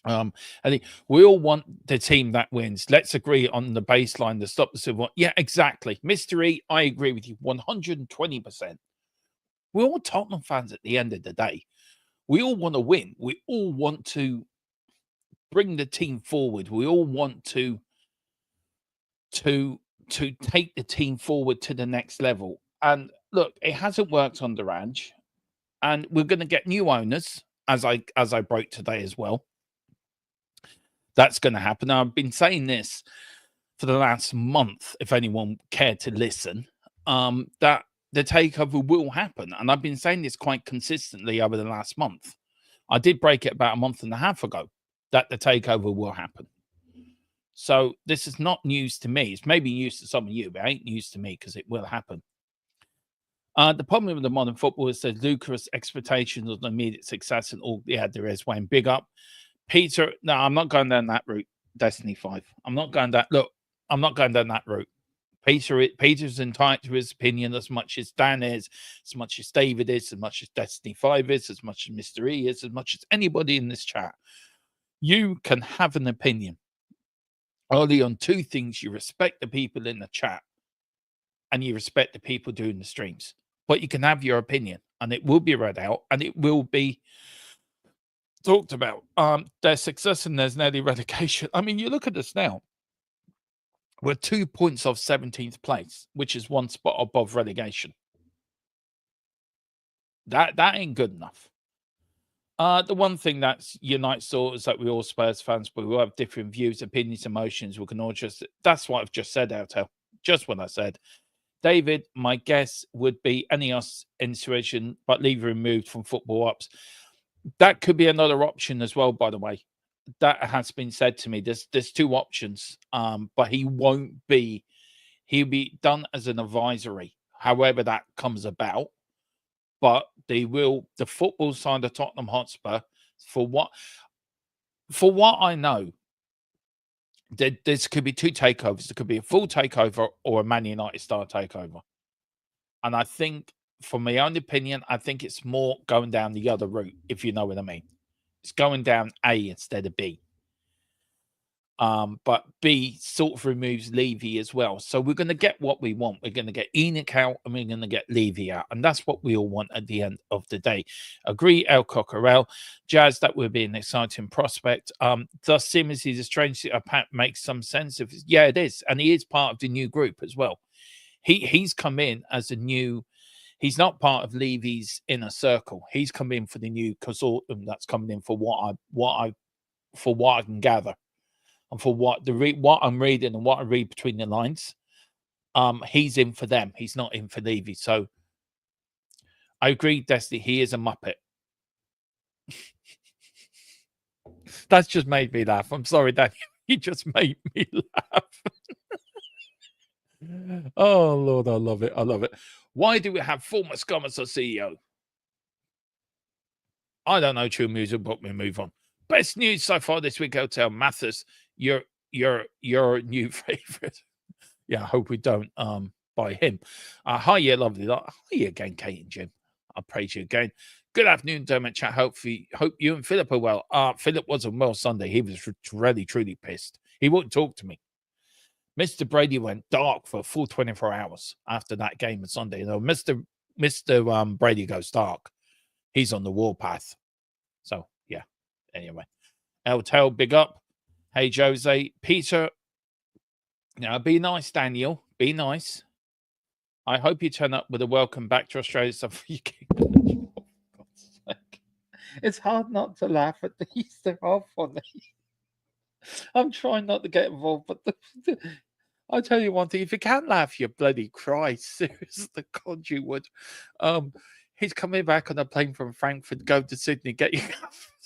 I think we all want the team that wins. Let's agree on the baseline to stop the civil war. Yeah, exactly. Mystery, I agree with you 120%. We're all Tottenham fans at the end of the day. We all want to win. We all want to bring the team forward. We all want to take the team forward to the next level. And look, it hasn't worked under Ange, and we're going to get new owners, as I broke today as well. That's going to happen. Now, I've been saying this for the last month, if anyone cared to listen, that the takeover will happen. And I've been saying this quite consistently over the last month. I did break it about a month and a half ago that the takeover will happen. So this is not news to me. It's maybe news to some of you, but it ain't news to me because it will happen. The problem with the modern football is the ludicrous expectations of the immediate success and all. Yeah, there is, Wayne. Big up. Peter, no, I'm not going down that route. Destiny 5. I'm not going that. Look, I'm not going down that route. Peter's entitled to his opinion as much as Dan is, as much as David is, as much as Destiny 5 is, as much as Mr. E is, as much as anybody in this chat. You can have an opinion only on two things. You respect the people in the chat and you respect the people doing the streams. But you can have your opinion and it will be read out and it will be talked about. There's success and there's nearly relegation. I mean, you look at this now. We're 2 points off 17th place, which is one spot above relegation. That ain't good enough. The one thing that unites all is that we're all Spurs fans, but we all have different views, opinions, emotions. We can all just, that's what I've just said, Altel. Just what I said. David, my guess would be Enios intuition, but leave removed from football ops. That could be another option as well, by the way. That has been said to me. There's two options, but he'll be done as an advisory, however that comes about. But the football side of Tottenham Hotspur, for what I know, this could be two takeovers. There could be a full takeover or a Man United style takeover. And I think, for my own opinion, I think it's more going down the other route, if you know what I mean. It's going down A instead of B. But B sort of removes Levy as well. So we're going to get what we want. We're going to get Enoch out and we're going to get Levy out. And that's what we all want at the end of the day. Agree, El Cockerel. Jazz, that would be an exciting prospect. Does Simmons, he's a strange makes some sense. Yeah, it is. And he is part of the new group as well. He's come in as a new... He's not part of Levy's inner circle. He's come in for the new consortium that's coming in for what I can gather. And for what I'm reading and what I read between the lines, he's in for them. He's not in for Levy. So I agree, Destiny. He is a muppet. That's just made me laugh. I'm sorry, Daniel. He just made me laugh. Oh Lord, I love it. I love it. Why do we have former scum as a CEO? I don't know, true music, but we move on. Best news so far this week, Hotel Mathis. Your new favorite. Yeah, I hope we don't buy him. Hi, yeah, lovely. Hi again, Kate and Jim. I praise you again. Good afternoon, Dermot chat. Hope you and Philip are well. Philip wasn't well Sunday. He was really, truly pissed. He wouldn't talk to me. Mr. Brady went dark for a full 24 hours after that game on Sunday. You know, Mr. Brady goes dark. He's on the warpath. So, yeah. Anyway. Eltel, big up. Hey, Jose. Peter. Now, be nice, Daniel. Be nice. I hope you turn up with a welcome back to Australia stuff. It's hard not to laugh at these. They're all funny. I'm trying not to get involved, but I'll tell you one thing. If you can't laugh, you bloody cry. Seriously, God, you would. He's coming back on a plane from Frankfurt, go to Sydney, get you.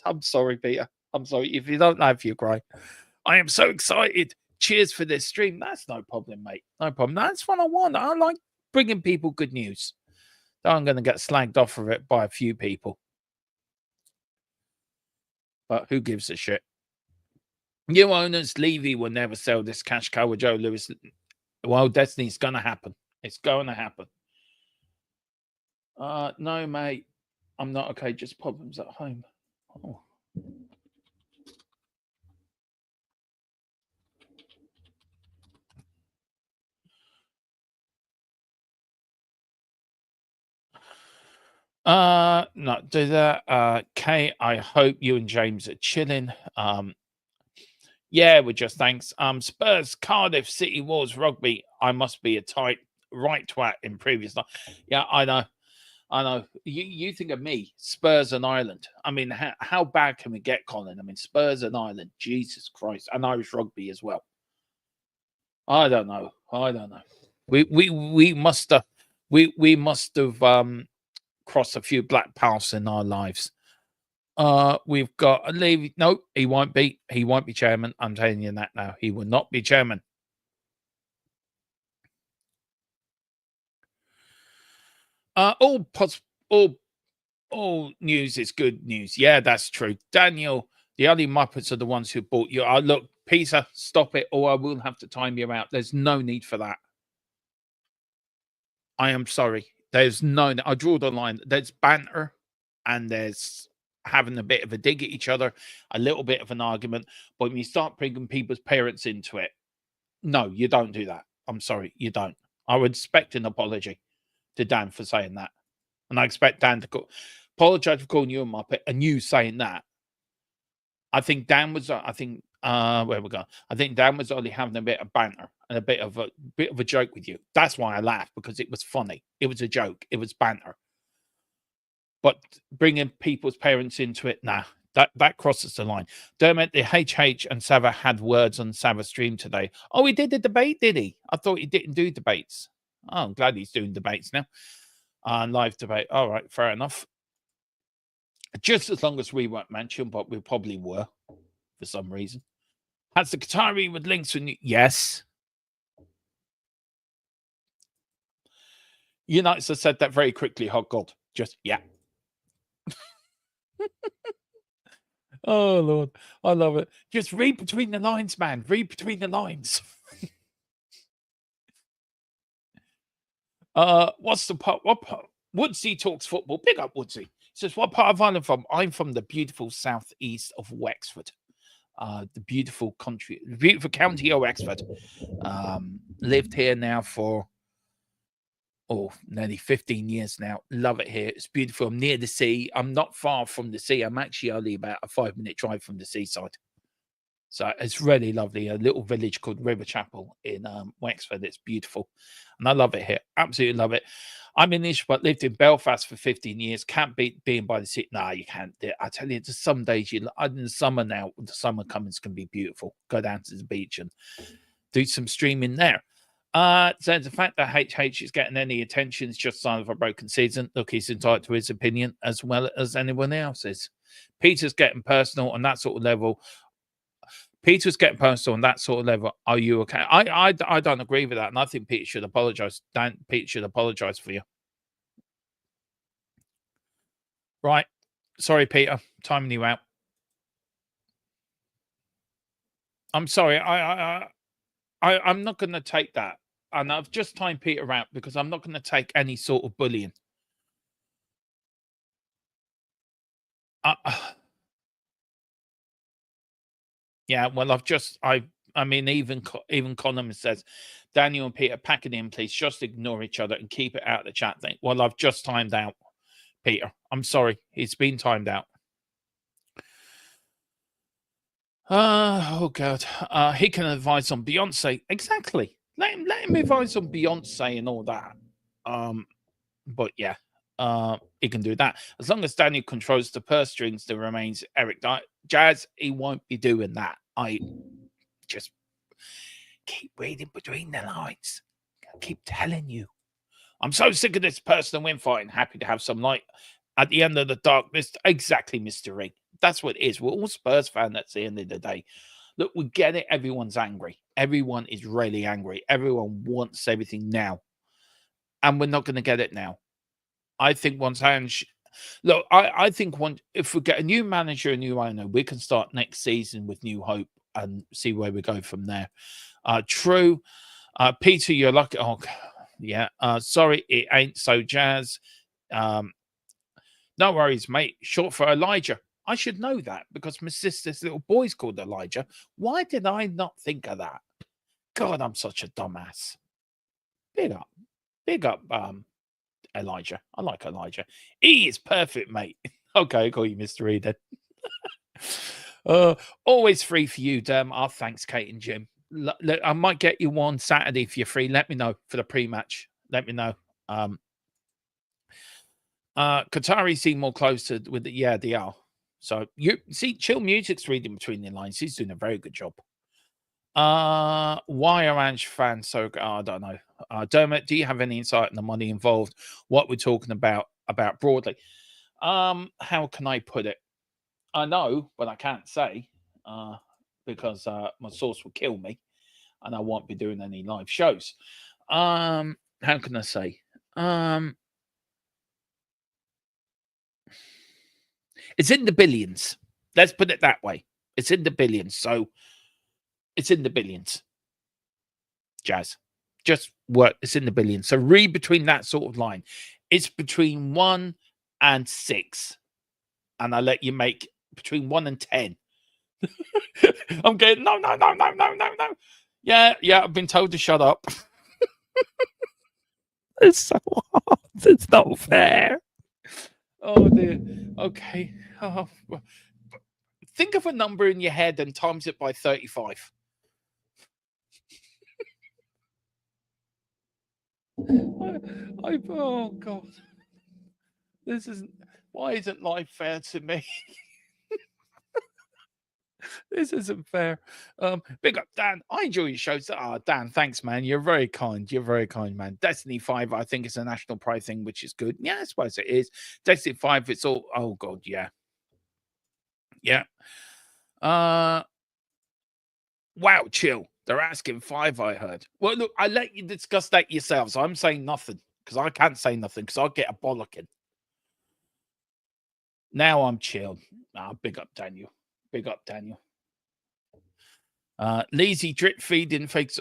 I'm sorry, Peter. I'm sorry. If you don't laugh, you cry. I am so excited. Cheers for this stream. That's no problem, mate. No problem. That's what I want. I like bringing people good news. Though I'm going to get slagged off of it by a few people. But who gives a shit? New owners, Levy will never sell this cash cow with Joe Lewis. Well, Destiny's going to happen. It's going to happen. No, mate. I'm not okay. Just problems at home. Oh. Not do that. Kate, I hope you and James are chilling. Yeah, we're just thanks. Spurs, Cardiff, City Wars, Rugby. I must be a tight right twat in previous life. Yeah, I know. I know. You think of me, Spurs and Ireland. I mean, how bad can we get, Colin? I mean, Spurs and Ireland. Jesus Christ, and Irish rugby as well. I don't know. I don't know. We must have we must have crossed a few black paths in our lives. We've got a Levy. No, he won't be. He won't be chairman. I'm telling you that now. He will not be chairman. All all news is good news. Yeah, that's true. Daniel, the only Muppets are the ones who bought you. Look, Peter, stop it, or I will have to time you out. There's no need for that. I am sorry. There's no. I draw the line. There's banter, and there's having a bit of a dig at each other, a little bit of an argument. But when you start bringing people's parents into it, no, you don't do that. I'm sorry, you don't. I would expect an apology to Dan for saying that, and I expect Dan to apologize for calling you a muppet and you saying that. I think Dan was. I think where we go. I think Dan was only having a bit of banter and a bit of a joke with you. That's why I laughed, because it was funny. It was a joke. It was banter. But bringing people's parents into it, nah, that crosses the line. Dermot, the HH and Sava had words on Sava's stream today. Oh, he did the debate, did he? I thought he didn't do debates. Oh, I'm glad he's doing debates now. Live debate. All right, fair enough. Just as long as we weren't mentioned, but we probably were for some reason. Has the Qatari with links with yes. United has said that very quickly. Oh God, just yeah. Oh Lord, I love it. Just read between the lines, man. Read between the lines. What's the part? What part? Woodsy talks football. Big up Woodsy. He says, what part of Ireland from? I'm from the beautiful southeast of Wexford. The beautiful country, beautiful county of Wexford. Lived here now for nearly 15 years now. Love it here. It's beautiful. I'm near the sea. I'm not far from the sea. I'm actually only about a 5-minute drive from the seaside. So it's really lovely. A little village called River Chapel in Wexford. It's beautiful. And I love it here. Absolutely love it. I'm English, but lived in Belfast for 15 years. Can't beat being by the sea. No, you can't. I tell you, just some days in the summer now, the summer comings can be beautiful. Go down to the beach and do some streaming there. So the fact that HH is getting any attention is just a sign of a broken season. Look, he's entitled to his opinion as well as anyone else's. Peter's getting personal on that sort of level. Peter's getting personal on that sort of level. Are you okay? I don't agree with that, and I think Peter should apologize. Peter should apologize for you. Right. Sorry, Peter. Timing you out. I'm sorry. I'm not going to take that. And I've just timed Peter out because I'm not going to take any sort of bullying. Yeah, well, I mean, even Conham says, Daniel and Peter, pack it in, please. Just ignore each other and keep it out of the chat thing. Well, I've just timed out, Peter. I'm sorry. It's been timed out. Oh, God. He can advise on Beyonce. Exactly. Let him advise on Beyonce and all that. But yeah, he can do that. As long as Daniel controls the purse strings, there remains Eric Jazz. He won't be doing that. I just keep reading between the lines. I keep telling you. I'm so sick of this personal win fighting. Happy to have some light at the end of the darkness. Exactly, Mr. Ring. That's what it is. We're all Spurs fans at the end of the day. Look, we get it. Everyone's angry. Everyone is really angry. Everyone wants everything now. And we're not going to get it now. I think once Ange... Look, I think if we get a new manager, a new owner, we can start next season with new hope and see where we go from there. True. Peter, you're lucky. Oh, yeah. Sorry, it ain't so jazz. No worries, mate. Short for Elijah. I should know that because my sister's little boy's called Elijah. Why did I not think of that? God, I'm such a dumbass. Big up. Elijah. I like Elijah. He is perfect, mate. Okay, I'll call you Mr. E then. Always free for you, Derm. Oh, thanks, Kate and Jim. Look, I might get you one Saturday if you're free. Let me know for the pre-match. Let me know. Qatari seem more closer with the, yeah, they are. So you see, Chill Music's reading between the lines. He's doing a very good job. Why are Ange fans so? I don't know. Dermot, do you have any insight on the money involved? What we're talking about broadly? How can I put it? I know, but I can't say because my source will kill me, and I won't be doing any live shows. How can I say? It's in the billions. Let's put it that way. It's in the billions. So it's in the billions. Jazz. Just work. It's in the billions. So read between that sort of line. It's between 1 and 6. And I let you make between 1 and 10. I'm going, no. Yeah, I've been told to shut up. It's so hard. It's not fair. Oh dear. Okay. Oh, think of a number in your head and times it by 35. Oh God. This isn't, why isn't life fair to me? This isn't fair. Big up, Dan. I enjoy your shows. Dan, thanks, man. You're very kind. You're very kind, man. Destiny 5, I think it's a national pride thing, which is good. Yeah, I suppose it is. Destiny 5, it's all, oh God, yeah. Yeah. Wow, chill. They're asking 5, I heard. Well, look, I let you discuss that yourselves. I'm saying nothing because I can't say nothing because I'll get a bollocking. Now I'm chilled. Big up, Daniel. Big up, Daniel. Lazy drip feeding fakes.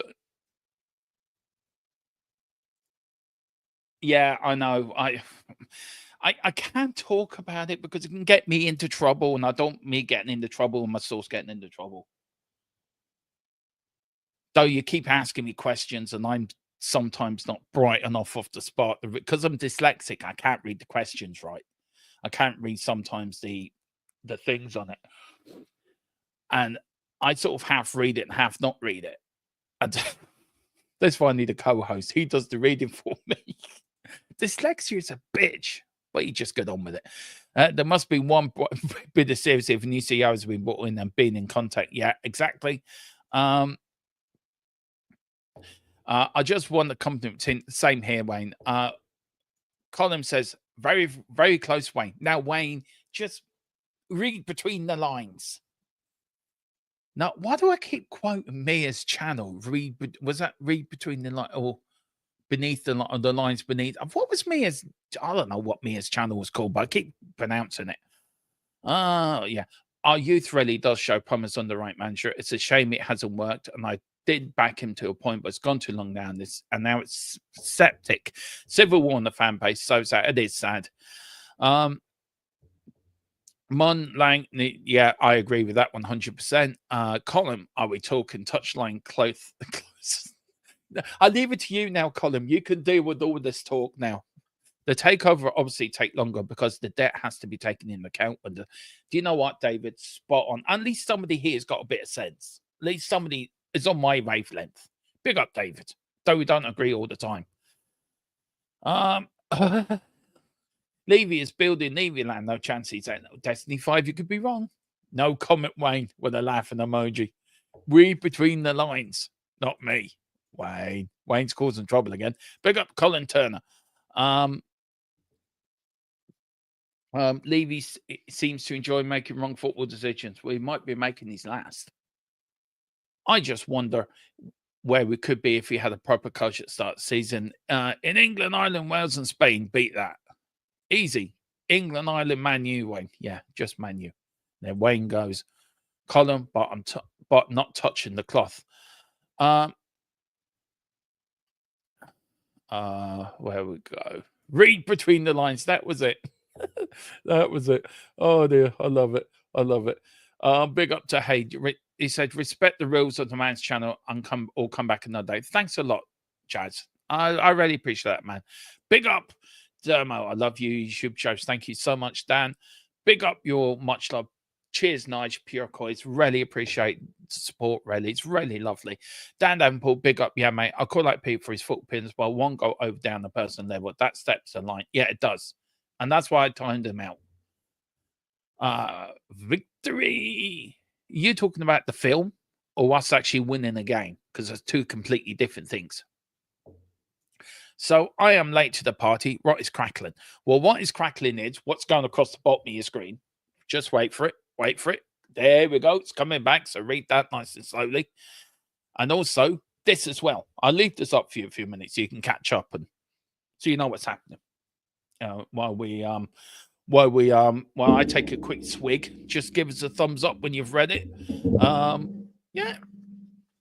Yeah, I know. I can't talk about it because it can get me into trouble, and I don't want me getting into trouble and my source getting into trouble. Though you keep asking me questions, and I'm sometimes not bright enough off the spot because I'm dyslexic. I can't read the questions right. I can't read sometimes the things on it, and I sort of half read it and half not read it. And that's why I need a co-host. He does the reading for me. Dyslexia is a bitch, but you just get on with it. There must be one bit of seriously if a new CEO has been brought in and been in contact. Yeah, exactly. I just want the company to same here, Wayne. Colin says very, very close, Wayne. Now, Wayne, just read between the lines. Now, why do I keep quoting Mia's channel? Was that read between the lines or beneath the lines beneath? What was Mia's? I don't know what Mia's channel was called, but I keep pronouncing it. Yeah. Our youth really does show promise on the right manager. It's a shame it hasn't worked, and I did back him to a point, but it's gone too long now. And now it's septic. Civil war in the fan base. So sad. It is sad. Mon Lang, yeah, I agree with that 100%. Colin, are we talking touchline close? I leave it to you now, Colin. You can deal with all this talk now. The takeover obviously take longer because the debt has to be taken into account. But do you know what, David? Spot on. At least somebody here has got a bit of sense. At least somebody is on my wavelength. Big up, David. Though we don't agree all the time. Levy is building Navy land. No chance he's at Destiny 5. You could be wrong. No comment, Wayne, with a laughing emoji. Read between the lines. Not me. Wayne. Wayne's causing trouble again. Big up Colin Turner. Levy seems to enjoy making wrong football decisions. We might be making these last. I just wonder where we could be if we had a proper coach at the start of the season. In England, Ireland, Wales, and Spain, beat that. Easy. England, Ireland, Man U, Wayne. Yeah, just Man U. Then Wayne goes, Colin, but not touching the cloth. Where we go. Read between the lines. That was it. That was it. Oh dear, I love it. I love it. Big up to Hayde. He said, respect the rules of the man's channel and come back another day. Thanks a lot, Jazz. I really appreciate that, man. Big up Dermo, I love you. YouTube shows. Thank you so much, Dan. Big up your much love. Cheers, Nige, Pure Coins. Really appreciate the support, really. It's really lovely. Dan Davenport, big up. Yeah, mate. I call out Pete for his foot pins, but one go over down the person level. That steps the line. Yeah, it does. And that's why I timed him out. Victory. You talking about the film or us actually winning a game? Because there's two completely different things. So I am late to the party. What is crackling? Well, what is crackling is what's going across the bottom of your screen. Just wait for it. Wait for it. There we go. It's coming back. So read that nice and slowly. And also this as well. I'll leave this up for you a few minutes so you can catch up and so you know what's happening. While I take a quick swig, just give us a thumbs up when you've read it. Yeah.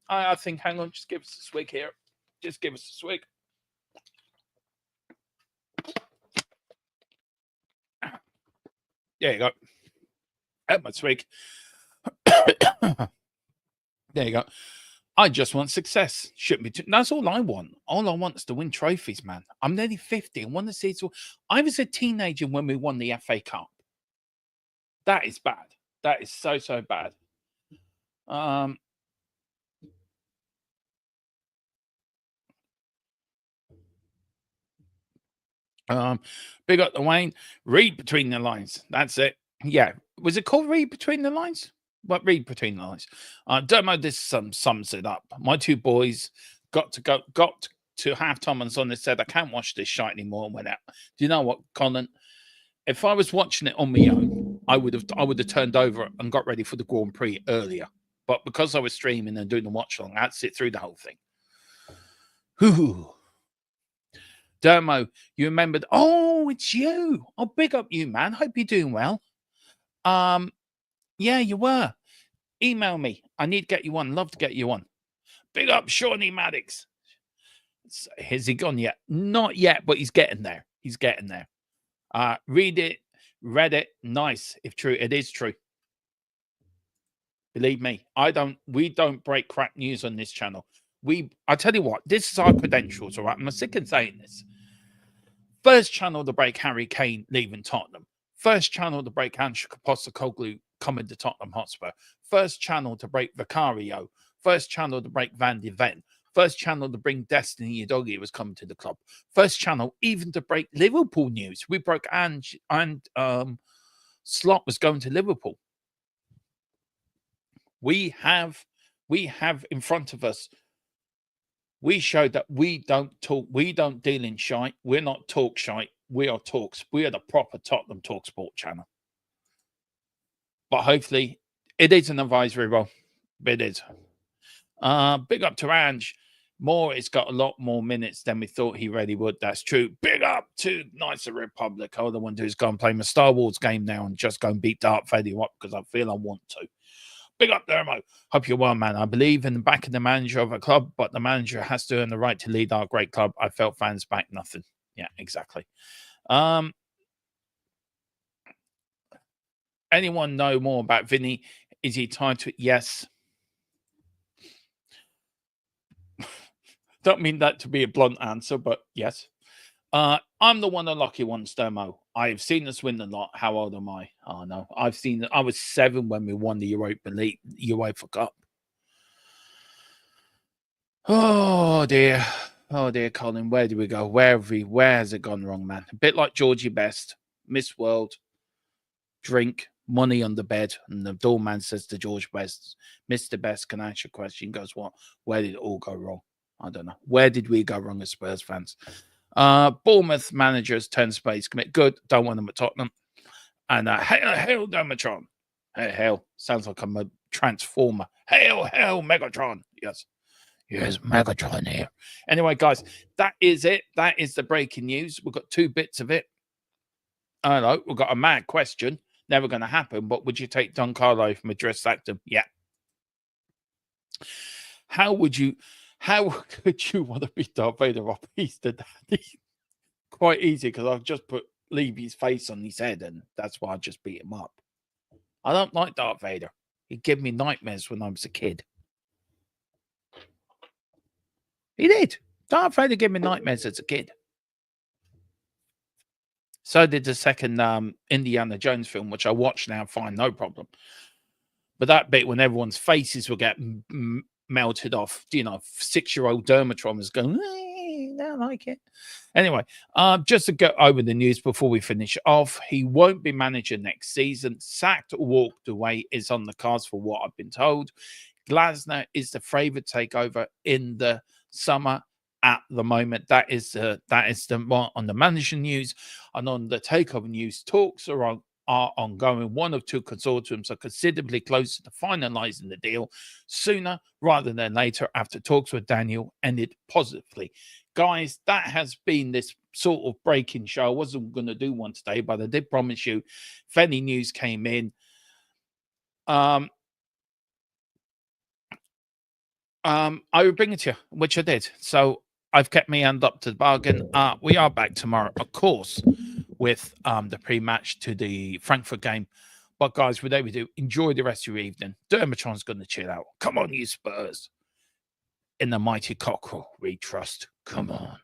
I think, hang on, just give us a swig here. Just give us a swig. There you go. At my swig. There you go. I just want success. Shouldn't be. That's all I want. All I want is to win trophies, man. I'm nearly 50. I want to see it. I was a teenager when we won the FA Cup. That is bad. That is so bad. Big up the Wayne. Read between the lines. That's it. Yeah. Was it called Read Between the Lines? What Read Between the Lines? Don't know. This sums it up. My two boys got to halftime and Sonny said, I can't watch this shite anymore and went out. Do you know what, Colin? If I was watching it on my own, I would have turned over and got ready for the Grand Prix earlier. But because I was streaming and doing the watch along, I had to sit through the whole thing. Whew. Dermo, you remembered? Oh, it's you. Oh, big up you, man. Hope you're doing well. Yeah, you were. Email me. I need to get you on. Love to get you on. Big up Shawnee Maddox. Has he gone yet? Not yet, but he's getting there. He's getting there. Read it. Read it. Nice. If true, it is true. Believe me, we don't break crap news on this channel. I tell you what, this is our credentials, all right? I'm sick of saying this. First channel to break Harry Kane leaving Tottenham. First channel to break Ange Postecoglou coming to Tottenham Hotspur. First channel to break Vicario. First channel to break Van de Ven. First channel to bring Destiny Udogie was coming to the club. First channel even to break Liverpool news. We broke Ange and Slot was going to Liverpool. We have in front of us. We showed that we don't talk, we don't deal in shite. We're not talk shite. We are talks. We are the proper Tottenham Talk Sport channel. But hopefully it is an advisory role. It is. Big up to Ange. It's got a lot more minutes than we thought he really would. That's true. Big up to Knights of the Republic. I want to go and play my Star Wars game now and just go and beat Darth Vader up because I feel I want to. Big up, Dermo. Hope you're well, man. I believe in the back of the manager of a club, but the manager has to earn the right to lead our great club. I felt fans back nothing. Yeah, exactly. Anyone know more about Vinny? Is he tied to it? Yes. Don't mean that to be a blunt answer, but yes. I'm the one of the lucky ones, Dermo. I've seen us win a lot. How old am I? Oh, no. I was 7 when we won the UEFA Cup. Oh, dear. Oh, dear, Colin. Where do we go? Where has it gone wrong, man? A bit like Georgie Best. Miss World. Drink. Money on the bed. And the doorman says to George Best, Mr. Best, can I ask you a question? He goes, what? Where did it all go wrong? I don't know. Where did we go wrong as Spurs fans? Bournemouth managers turn space commit. Good. Don't want them at Tottenham. And hail Domatron. Hail. Sounds like I'm a transformer. Hail Megatron. Yes. Yes, Megatron here. Anyway, guys, that is it. That is the breaking news. We've got 2 bits of it. Hello. We've got a mad question. Never going to happen. But would you take Don Carlo from Madrid sacked him? Yeah. How could you want to beat Darth Vader up? He's the daddy. Quite easy, because I've just put Levy's face on his head, and that's why I just beat him up. I don't like Darth Vader. He gave me nightmares when I was a kid. He did. Darth Vader gave me nightmares as a kid. So did the second Indiana Jones film, which I watch now, fine, no problem. But that bit when everyone's faces will get melted off, 6-year-old Dermatron is going, I don't like it. Anyway, just to go over the news before we finish off, he won't be manager next season. Sacked or walked away is on the cards for what I've been told. Glasner is the favourite takeover in the summer at the moment. That is the on the manager news, and on the takeover news. Talks are ongoing. One of two consortiums are considerably closer to finalising the deal sooner rather than later after talks with Daniel ended positively. Guys, that has been this sort of breaking show. I wasn't going to do one today, but I did promise you if any news came in, I would bring it to you, which I did. So I've kept my hand up to the bargain. We are back tomorrow, of course, with the pre-match to the Frankfurt game. But guys, whatever we do, enjoy the rest of your evening. Dermatron's going to chill out. Come on, you Spurs. In the mighty cockerel we trust. Come on.